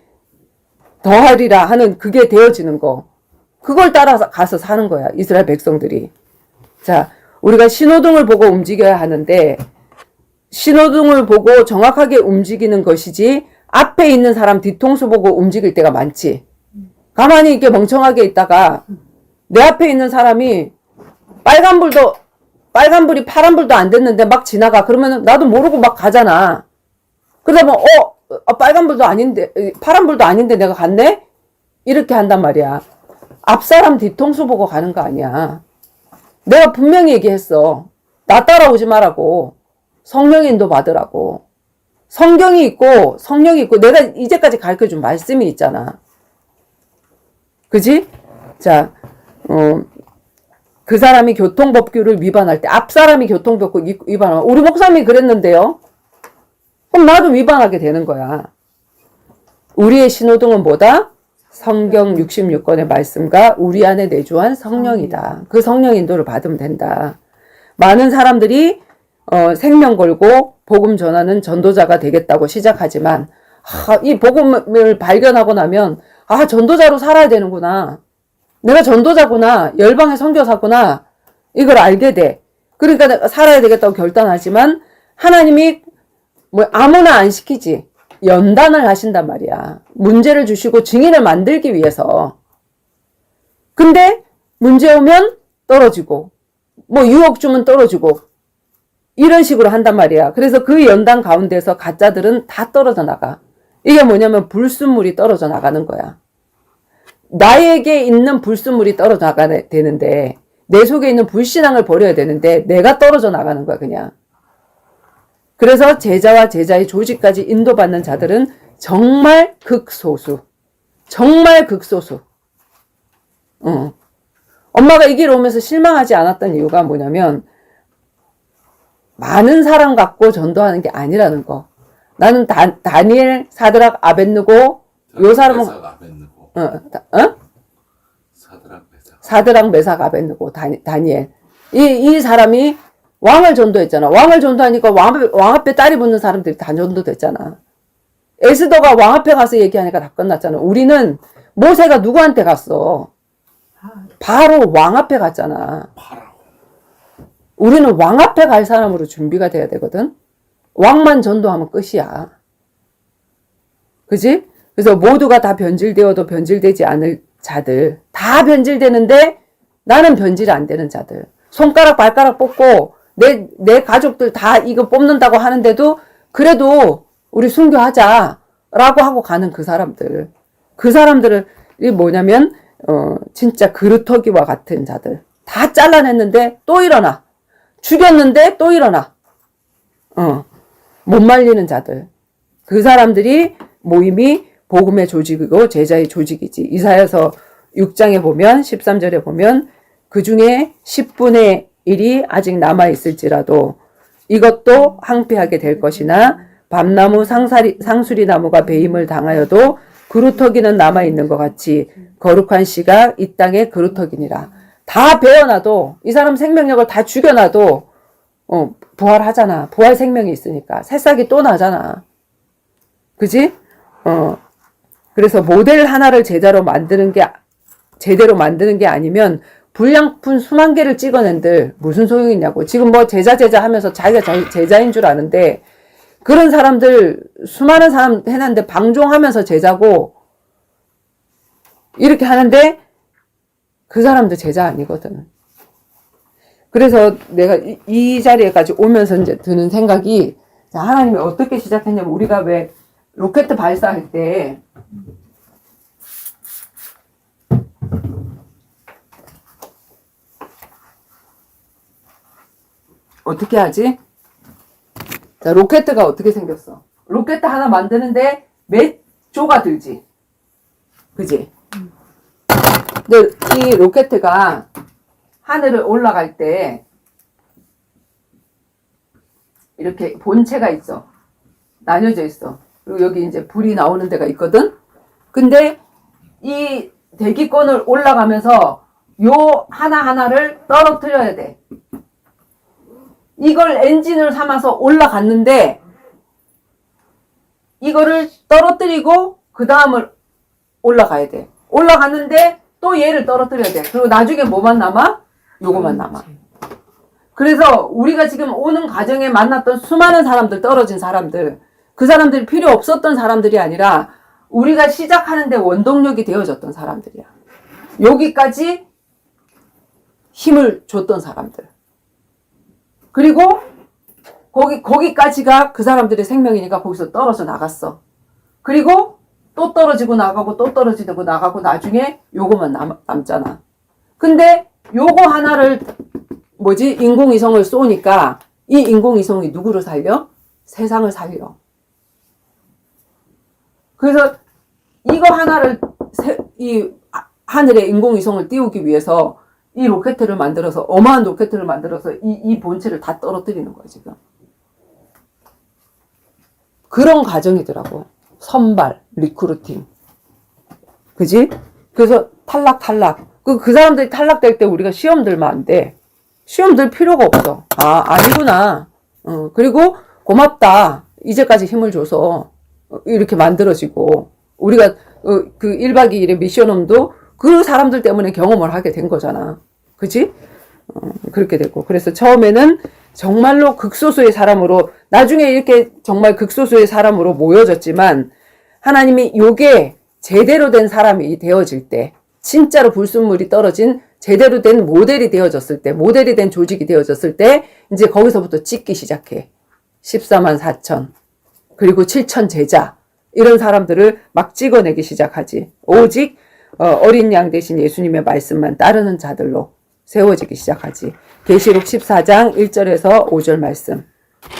[SPEAKER 2] 더하리라 하는 그게 되어지는 거. 그걸 따라서 가서 사는 거야. 이스라엘 백성들이. 자, 우리가 신호등을 보고 움직여야 하는데 신호등을 보고 정확하게 움직이는 것이지 앞에 있는 사람 뒤통수 보고 움직일 때가 많지. 가만히 이렇게 멍청하게 있다가 내 앞에 있는 사람이 빨간불이 파란불도 안 됐는데 막 지나가. 그러면 나도 모르고 막 가잖아. 그러다 보면 빨간불도 아닌데 파란불도 아닌데 내가 갔네? 이렇게 한단 말이야. 앞사람 뒤통수 보고 가는 거 아니야. 내가 분명히 얘기했어. 나 따라오지 말라고. 성령 인도 받으라고. 성경이 있고 성령이 있고 내가 이제까지 가르쳐준 말씀이 있잖아. 그지? 자, 그 사람이 교통법규를 위반할 때 앞사람이 교통법규 위반하면 우리 목사님이 그랬는데요. 그럼 나도 위반하게 되는 거야. 우리의 신호등은 뭐다? 성경 66권의 말씀과 우리 안에 내주한 성령이다. 그 성령 인도를 받으면 된다. 많은 사람들이 생명 걸고 복음 전하는 전도자가 되겠다고 시작하지만 이 복음을 발견하고 나면 전도자로 살아야 되는구나. 내가 전도자구나. 열방의 선교사구나. 이걸 알게 돼. 그러니까 내가 살아야 되겠다고 결단하지만 하나님이 아무나 안 시키지. 연단을 하신단 말이야. 문제를 주시고 증인을 만들기 위해서. 근데 문제 오면 떨어지고 유혹 주면 떨어지고 이런 식으로 한단 말이야. 그래서 그 연단 가운데서 가짜들은 다 떨어져 나가. 이게 뭐냐면 불순물이 떨어져 나가는 거야. 나에게 있는 불순물이 떨어져 나가야 되는데 내 속에 있는 불신앙을 버려야 되는데 내가 떨어져 나가는 거야 그냥. 그래서 제자와 제자의 조직까지 인도받는 자들은 정말 극소수. 정말 극소수. 엄마가 이 길 오면서 실망하지 않았던 이유가 뭐냐면 많은 사람 갖고 전도하는 게 아니라는 거. 나는 다니엘, 사드락, 아벳느고 요 사람은 사드락, 메삭, 아벳느고 다니엘. 이 사람이 왕을 전도했잖아. 왕을 전도하니까 왕 앞에 딸이 붙는 사람들이 다 전도됐잖아. 에스더가 왕 앞에 가서 얘기하니까 다 끝났잖아. 우리는 모세가 누구한테 갔어? 바로 왕 앞에 갔잖아. 우리는 왕 앞에 갈 사람으로 준비가 돼야 되거든. 왕만 전도하면 끝이야. 그지? 그래서 모두가 다 변질되어도 변질되지 않을 자들, 다 변질되는데 나는 변질 안 되는 자들, 손가락 발가락 뽑고 내 가족들 다 이거 뽑는다고 하는데도 그래도 우리 순교하자라고 하고 가는 그 사람들이 뭐냐면 진짜 그루터기와 같은 자들, 다 잘라냈는데 또 일어나, 죽였는데 또 일어나, 못 말리는 자들, 그 사람들이 모임이 복음의 조직이고 제자의 조직이지. 이사야서 6장에 보면 13절에 보면 그 중에 10분의 1이 아직 남아있을지라도 이것도 항폐하게 될 것이나 밤나무 상수리 나무가 배임을 당하여도 그루터기는 남아있는 것 같이 거룩한 씨가 이 땅에 그루터기니라. 다 베어놔도 이 사람 생명력을 다 죽여놔도 부활하잖아. 부활 생명이 있으니까 새싹이 또 나잖아. 그지? 그래서 모델 하나를 제대로 만드는 게 아니면 불량품 수만 개를 찍어낸들 무슨 소용이 있냐고. 지금 뭐 제자 하면서 자기가 제자인 줄 아는데 그런 사람들 수많은 사람 해놨는데 방종하면서 제자고 이렇게 하는데 그 사람도 제자 아니거든. 그래서 내가 이 자리에까지 오면서 이제 드는 생각이, 자, 하나님이 어떻게 시작했냐면 우리가 왜 로켓 발사할 때 어떻게 하지? 자, 로켓가 어떻게 생겼어? 로켓 하나 만드는데 몇 조가 들지? 그지? 근데 이 로켓가 하늘을 올라갈 때 이렇게 본체가 있어. 나뉘어져 있어. 그리고 여기 이제 불이 나오는 데가 있거든? 근데 이 대기권을 올라가면서 요 하나하나를 떨어뜨려야 돼. 이걸 엔진을 삼아서 올라갔는데 이거를 떨어뜨리고 그 다음을 올라가야 돼. 올라갔는데 또 얘를 떨어뜨려야 돼. 그리고 나중에 뭐만 남아? 요거만 남아. 그래서 우리가 지금 오는 과정에 만났던 수많은 사람들, 떨어진 사람들, 그 사람들이 필요 없었던 사람들이 아니라 우리가 시작하는데 원동력이 되어졌던 사람들이야. 여기까지 힘을 줬던 사람들. 그리고 거기까지가 그 사람들의 생명이니까 거기서 떨어져 나갔어. 그리고 또 떨어지고 나가고 또 떨어지고 나가고 나중에 요거만 남잖아. 근데 요거 하나를 인공위성을 쏘니까 이 인공위성이 누구를 살려? 세상을 살려. 그래서 이거 하나를 이 하늘에 인공위성을 띄우기 위해서 이 로켓을 만들어서, 어마한 로켓을 만들어서 이 본체를 다 떨어뜨리는 거야, 지금. 그런 과정이더라고. 선발, 리크루팅. 그지? 그래서 탈락. 그 사람들이 탈락될 때 우리가 시험 들면 안 돼. 시험 들 필요가 없어. 아, 아니구나. 그리고 고맙다. 이제까지 힘을 줘서 이렇게 만들어지고, 우리가 그 1박 2일의 미션홈도 그 사람들 때문에 경험을 하게 된 거잖아. 그치? 그렇게 됐고. 그래서 처음에는 정말로 극소수의 사람으로, 나중에 이렇게 정말 극소수의 사람으로 모여졌지만, 하나님이 요게 제대로 된 사람이 되어질 때, 진짜로 불순물이 떨어진 제대로 된 모델이 되어졌을 때, 모델이 된 조직이 되어졌을 때, 이제 거기서부터 찍기 시작해. 14만 4천, 그리고 7천 제자, 이런 사람들을 막 찍어내기 시작하지. 오직 어린 양 대신 예수님의 말씀만 따르는 자들로 세워지기 시작하지. 계시록 14장 1절에서 5절 말씀.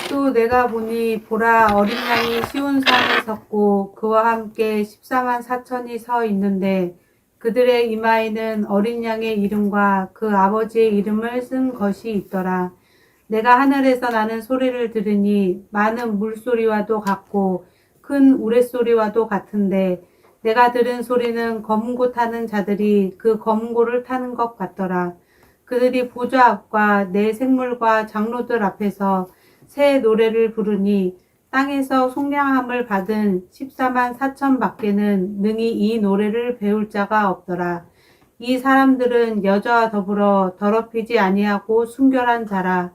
[SPEAKER 3] 또 내가 보니 보라 어린 양이 시온산에 섰고 그와 함께 14만 4천이 서 있는데 그들의 이마에는 어린 양의 이름과 그 아버지의 이름을 쓴 것이 있더라. 내가 하늘에서 나는 소리를 들으니 많은 물소리와도 같고 큰 우레소리와도 같은데 내가 들은 소리는 검은고 타는 자들이 그 검은고를 타는 것 같더라. 그들이 보좌 앞과 내 생물과 장로들 앞에서 새 노래를 부르니 땅에서 속량함을 받은 14만 4천 밖에는 능히 이 노래를 배울 자가 없더라. 이 사람들은 여자와 더불어 더럽히지 아니하고 순결한 자라.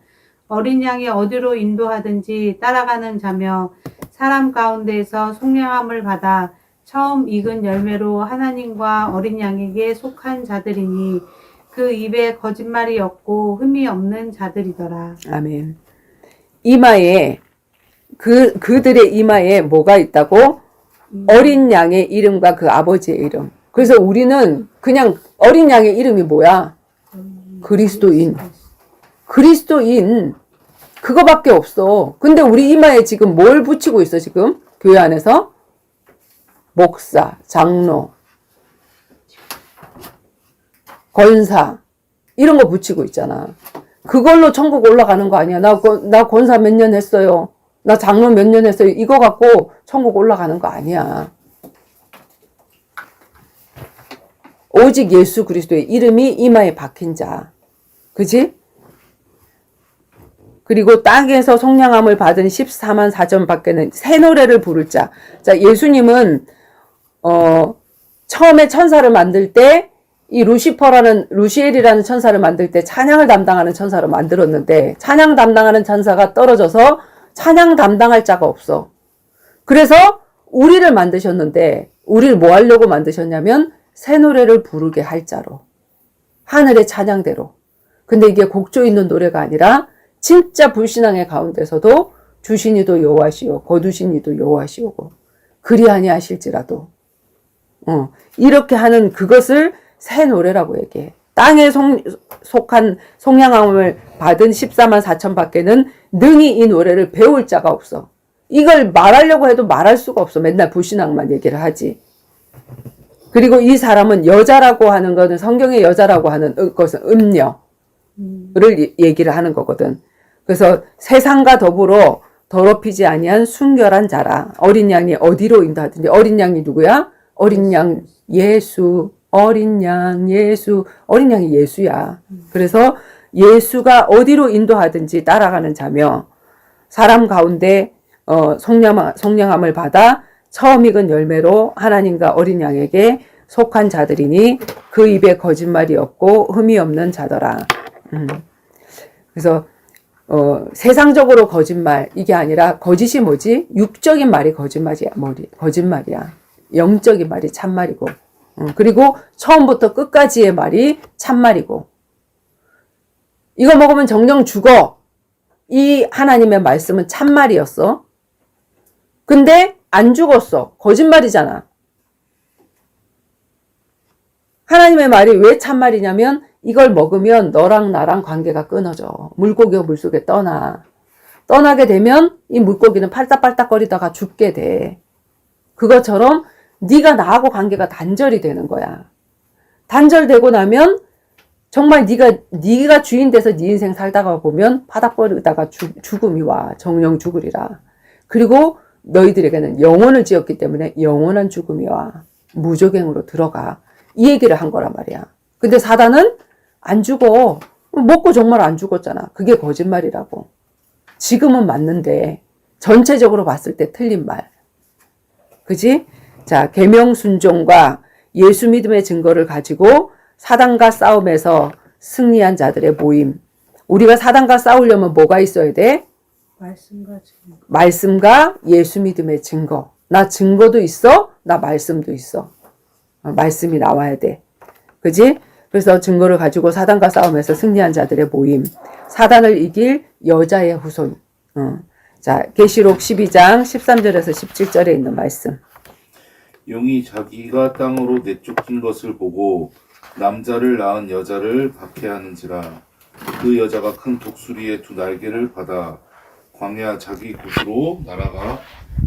[SPEAKER 3] 어린 양이 어디로 인도하든지 따라가는 자며 사람 가운데에서 속량함을 받아 처음 익은 열매로 하나님과 어린 양에게 속한 자들이니 그 입에 거짓말이 없고 흠이 없는 자들이더라.
[SPEAKER 2] 아멘. 이마에 그들의 이마에 뭐가 있다고? 어린 양의 이름과 그 아버지의 이름. 그래서 우리는 그냥 어린 양의 이름이 뭐야? 그리스도인. 그리스도인. 그거밖에 없어. 근데 우리 이마에 지금 뭘 붙이고 있어, 지금? 교회 안에서? 목사, 장로, 권사, 이런 거 붙이고 있잖아. 그걸로 천국 올라가는 거 아니야. 나 권사 몇 년 했어요. 나 장로 몇 년 했어요. 이거 갖고 천국 올라가는 거 아니야. 오직 예수 그리스도의 이름이 이마에 박힌 자. 그지? 그리고 땅에서 속량함을 받은 14만 4천 밖에는 새 노래를 부를 자. 자, 예수님은 처음에 천사를 만들 때 이 루시엘이라는 천사를 만들 때 찬양을 담당하는 천사를 만들었는데 찬양 담당하는 천사가 떨어져서 찬양 담당할 자가 없어. 그래서 우리를 만드셨는데 우리를 뭐 하려고 만드셨냐면 새 노래를 부르게 할 자로. 하늘의 찬양대로. 근데 이게 곡조 있는 노래가 아니라 진짜 불신앙의 가운데서도 주신 이도 여호와시오 거두신 이도 여호와시오고 그리 아니하실지라도 이렇게 하는 그것을 새 노래라고 얘기해. 땅에 속한 속량함을 받은 14만 4천 밖에는 능히 이 노래를 배울 자가 없어. 이걸 말하려고 해도 말할 수가 없어. 맨날 불신앙만 얘기를 하지. 그리고 이 사람은 여자라고 하는 것은 성경의 여자라고 하는 것은 음녀를 얘기를 하는 거거든. 그래서 세상과 더불어 더럽히지 아니한 순결한 자라. 어린 양이 어디로 인도하든지. 어린 양이 누구야? 어린 양 예수. 어린 양 예수. 어린 양이 예수야. 그래서 예수가 어디로 인도하든지 따라가는 자며 사람 가운데 속량함을 받아 처음 익은 열매로 하나님과 어린 양에게 속한 자들이니 그 입에 거짓말이 없고 흠이 없는 자더라. 그래서 세상적으로 거짓말 이게 아니라 거짓이 뭐지? 육적인 말이 거짓말이야. 영적인 말이 참말이고 그리고 처음부터 끝까지의 말이 참말이고 이거 먹으면 정령 죽어. 이 하나님의 말씀은 참말이었어. 근데 안 죽었어. 거짓말이잖아. 하나님의 말이 왜 참말이냐면 이걸 먹으면 너랑 나랑 관계가 끊어져. 물고기가 물속에 떠나게 되면 이 물고기는 팔딱팔딱거리다가 죽게 돼. 그것처럼 네가 나하고 관계가 단절이 되는 거야. 단절되고 나면 정말 네가 주인 돼서 네 인생 살다가 보면 바닥버리다가 죽음이 와. 정령 죽으리라. 그리고 너희들에게는 영혼을 지었기 때문에 영원한 죽음이 와. 무저갱으로 들어가. 이 얘기를 한 거란 말이야. 근데 사단은 안 죽어. 먹고 정말 안 죽었잖아. 그게 거짓말이라고. 지금은 맞는데 전체적으로 봤을 때 틀린 말. 그지? 자, 계명 순종과 예수 믿음의 증거를 가지고 사단과 싸움에서 승리한 자들의 모임. 우리가 사단과 싸우려면 뭐가 있어야 돼? 말씀과 예수 믿음의 증거. 나 증거도 있어. 나 말씀도 있어. 말씀이 나와야 돼. 그지? 그래서 증거를 가지고 사단과 싸움에서 승리한 자들의 모임. 사단을 이길 여자의 후손. 자, 계시록 12장 13절에서 17절에 있는 말씀.
[SPEAKER 1] 용이 자기가 땅으로 내쫓긴 것을 보고 남자를 낳은 여자를 박해하는지라. 그 여자가 큰 독수리의 두 날개를 받아 광야 자기 곳으로 날아가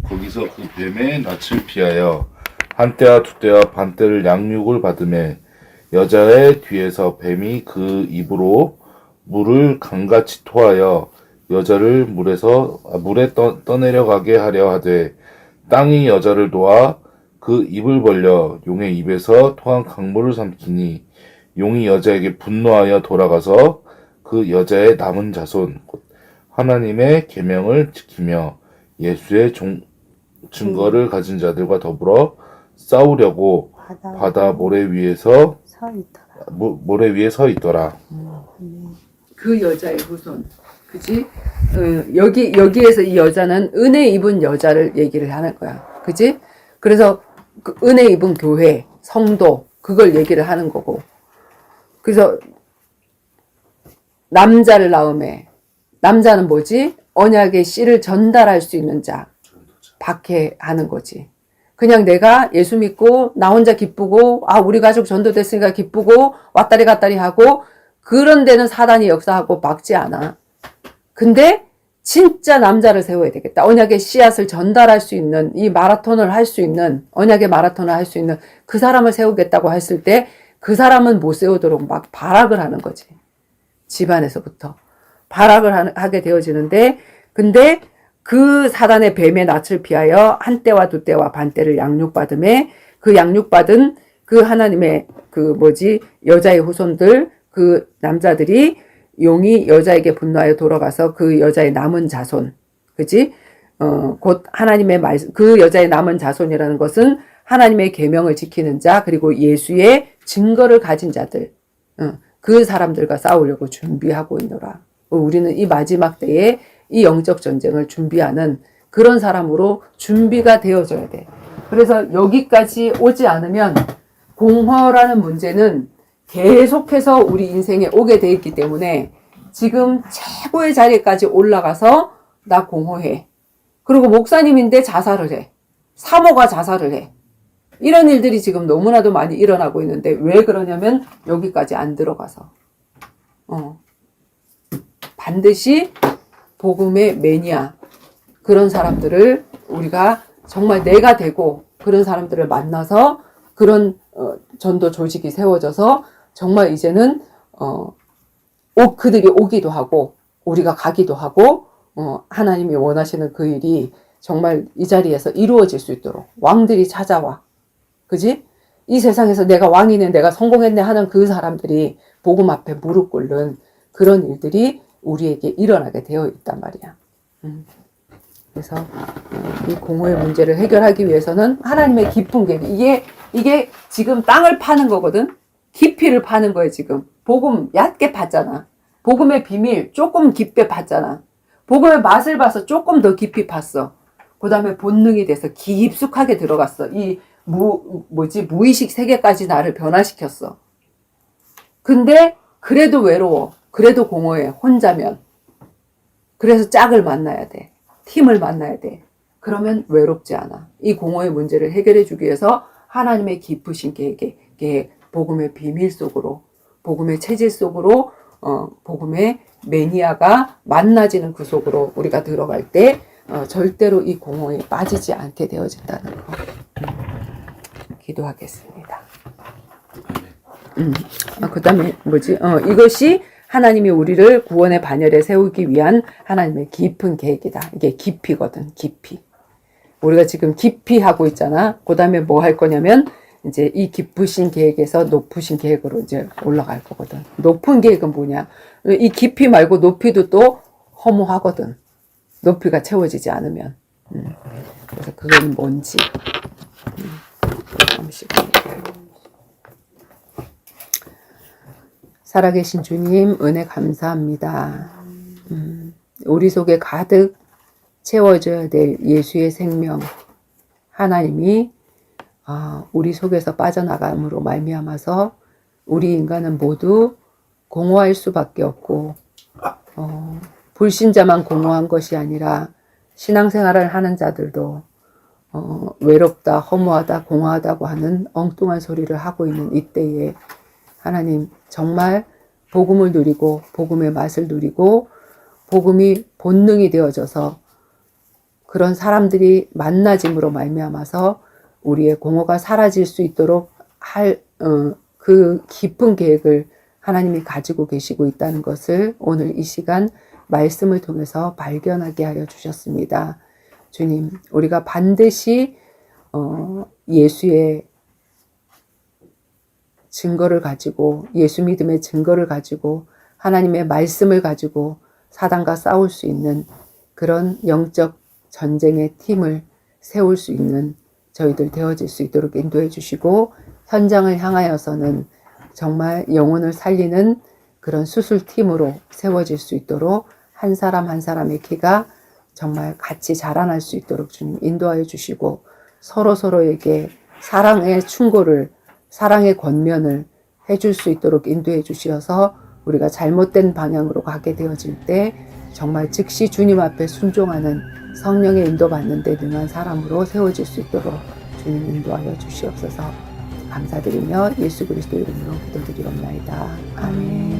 [SPEAKER 1] 거기서 그 뱀의 낯을 피하여 한때와 두때와 반때를 양육을 받으매 여자의 뒤에서 뱀이 그 입으로 물을 강같이 토하여 여자를 물에 떠내려가게 하려 하되 땅이 여자를 도와 그 입을 벌려 용의 입에서 토한 강물을 삼키니 용이 여자에게 분노하여 돌아가서 그 여자의 남은 자손 곧 하나님의 계명을 지키며 예수의 증거를 가진 자들과 더불어 싸우려고 바다 모래 위에 서 있더라.
[SPEAKER 2] 그 여자의 후손. 그지? 여기에서 이 여자는 은혜 입은 여자를 얘기를 하는 거야. 그지? 그래서 그 은혜 입은 교회, 성도, 그걸 얘기를 하는 거고. 그래서 남자를 낳음에, 남자는 뭐지? 언약의 씨를 전달할 수 있는 자, 박해하는 거지. 그냥 내가 예수 믿고 나 혼자 기쁘고 우리 가족 전도됐으니까 기쁘고 왔다리 갔다리 하고 그런 데는 사단이 역사하고 막지 않아. 근데 진짜 남자를 세워야 되겠다. 언약의 씨앗을 전달할 수 있는 이 마라톤을 할 수 있는 언약의 마라톤을 할 수 있는 그 사람을 세우겠다고 했을 때 그 사람은 못 세우도록 막 발악을 하는 거지. 집안에서부터 발악을 하게 되어지는데 근데 그 사단의 뱀의 낯을 피하여 한 때와 두 때와 반 때를 양육받음에 그 양육받은 그 하나님의 여자의 후손들 그 남자들이 용이 여자에게 분노하여 돌아가서 그 여자의 남은 자손 그지? 곧 하나님의 말씀 그 여자의 남은 자손이라는 것은 하나님의 계명을 지키는 자 그리고 예수의 증거를 가진 자들 그 사람들과 싸우려고 준비하고 있노라. 우리는 이 마지막 때에 이 영적 전쟁을 준비하는 그런 사람으로 준비가 되어져야 돼. 그래서 여기까지 오지 않으면 공허라는 문제는 계속해서 우리 인생에 오게 돼 있기 때문에 지금 최고의 자리까지 올라가서 나 공허해. 그리고 목사님인데 자살을 해. 사모가 자살을 해. 이런 일들이 지금 너무나도 많이 일어나고 있는데 왜 그러냐면 여기까지 안 들어가서 반드시 복음의 매니아 그런 사람들을 우리가 정말 내가 되고 그런 사람들을 만나서 그런 전도 조직이 세워져서 정말 이제는 그들이 오기도 하고 우리가 가기도 하고 하나님이 원하시는 그 일이 정말 이 자리에서 이루어질 수 있도록 왕들이 찾아와. 그지? 이 세상에서 내가 왕이네 내가 성공했네 하는 그 사람들이 복음 앞에 무릎 꿇는 그런 일들이 우리에게 일어나게 되어 있단 말이야. 그래서 이 공허의 문제를 해결하기 위해서는 하나님의 깊은 계획 이게 지금 땅을 파는 거거든. 깊이를 파는 거예요. 지금 복음 얕게 팠잖아. 복음의 비밀 조금 깊게 팠잖아. 복음의 맛을 봐서 조금 더 깊이 팠어. 그 다음에 본능이 돼서 깊숙하게 들어갔어. 이 무의식 세계까지 나를 변화시켰어. 근데 그래도 외로워. 그래도 공허해. 혼자면. 그래서 짝을 만나야 돼. 팀을 만나야 돼. 그러면 외롭지 않아. 이 공허의 문제를 해결해 주기 위해서 하나님의 깊으신 계획, 복음의 비밀 속으로, 복음의 체질 속으로, 복음의 매니아가 만나지는 그 속으로 우리가 들어갈 때 절대로 이 공허에 빠지지 않게 되어진다는 거. 기도하겠습니다. 그 다음에 이것이 하나님이 우리를 구원의 반열에 세우기 위한 하나님의 깊은 계획이다. 이게 깊이거든, 깊이. 우리가 지금 깊이 하고 있잖아. 그 다음에 뭐 할 거냐면, 이제 이 깊으신 계획에서 높으신 계획으로 이제 올라갈 거거든. 높은 계획은 뭐냐? 이 깊이 말고 높이도 또 허무하거든. 높이가 채워지지 않으면. 그래서 그건 뭔지. 살아계신 주님 은혜 감사합니다. 우리 속에 가득 채워져야 될 예수의 생명 하나님이 우리 속에서 빠져나감으로 말미암아서 우리 인간은 모두 공허할 수밖에 없고 불신자만 공허한 것이 아니라 신앙생활을 하는 자들도 외롭다, 허무하다, 공허하다고 하는 엉뚱한 소리를 하고 있는 이때에 하나님 정말 복음을 누리고 복음의 맛을 누리고 복음이 본능이 되어져서 그런 사람들이 만나짐으로 말미암아서 우리의 공허가 사라질 수 있도록 할 그 깊은 계획을 하나님이 가지고 계시고 있다는 것을 오늘 이 시간 말씀을 통해서 발견하게 하여 주셨습니다. 주님, 우리가 반드시 예수의 증거를 가지고 예수 믿음의 증거를 가지고 하나님의 말씀을 가지고 사단과 싸울 수 있는 그런 영적 전쟁의 팀을 세울 수 있는 저희들 되어질 수 있도록 인도해 주시고 현장을 향하여서는 정말 영혼을 살리는 그런 수술팀으로 세워질 수 있도록 한 사람 한 사람의 키가 정말 같이 자라날 수 있도록 주님 인도하여 주시고 서로에게 사랑의 충고를 사랑의 권면을 해줄 수 있도록 인도해 주시어서 우리가 잘못된 방향으로 가게 되어질 때 정말 즉시 주님 앞에 순종하는 성령의 인도받는 데 능한 사람으로 세워질 수 있도록 주님 인도하여 주시옵소서. 감사드리며 예수 그리스도 이름으로 기도드리옵나이다. 아멘.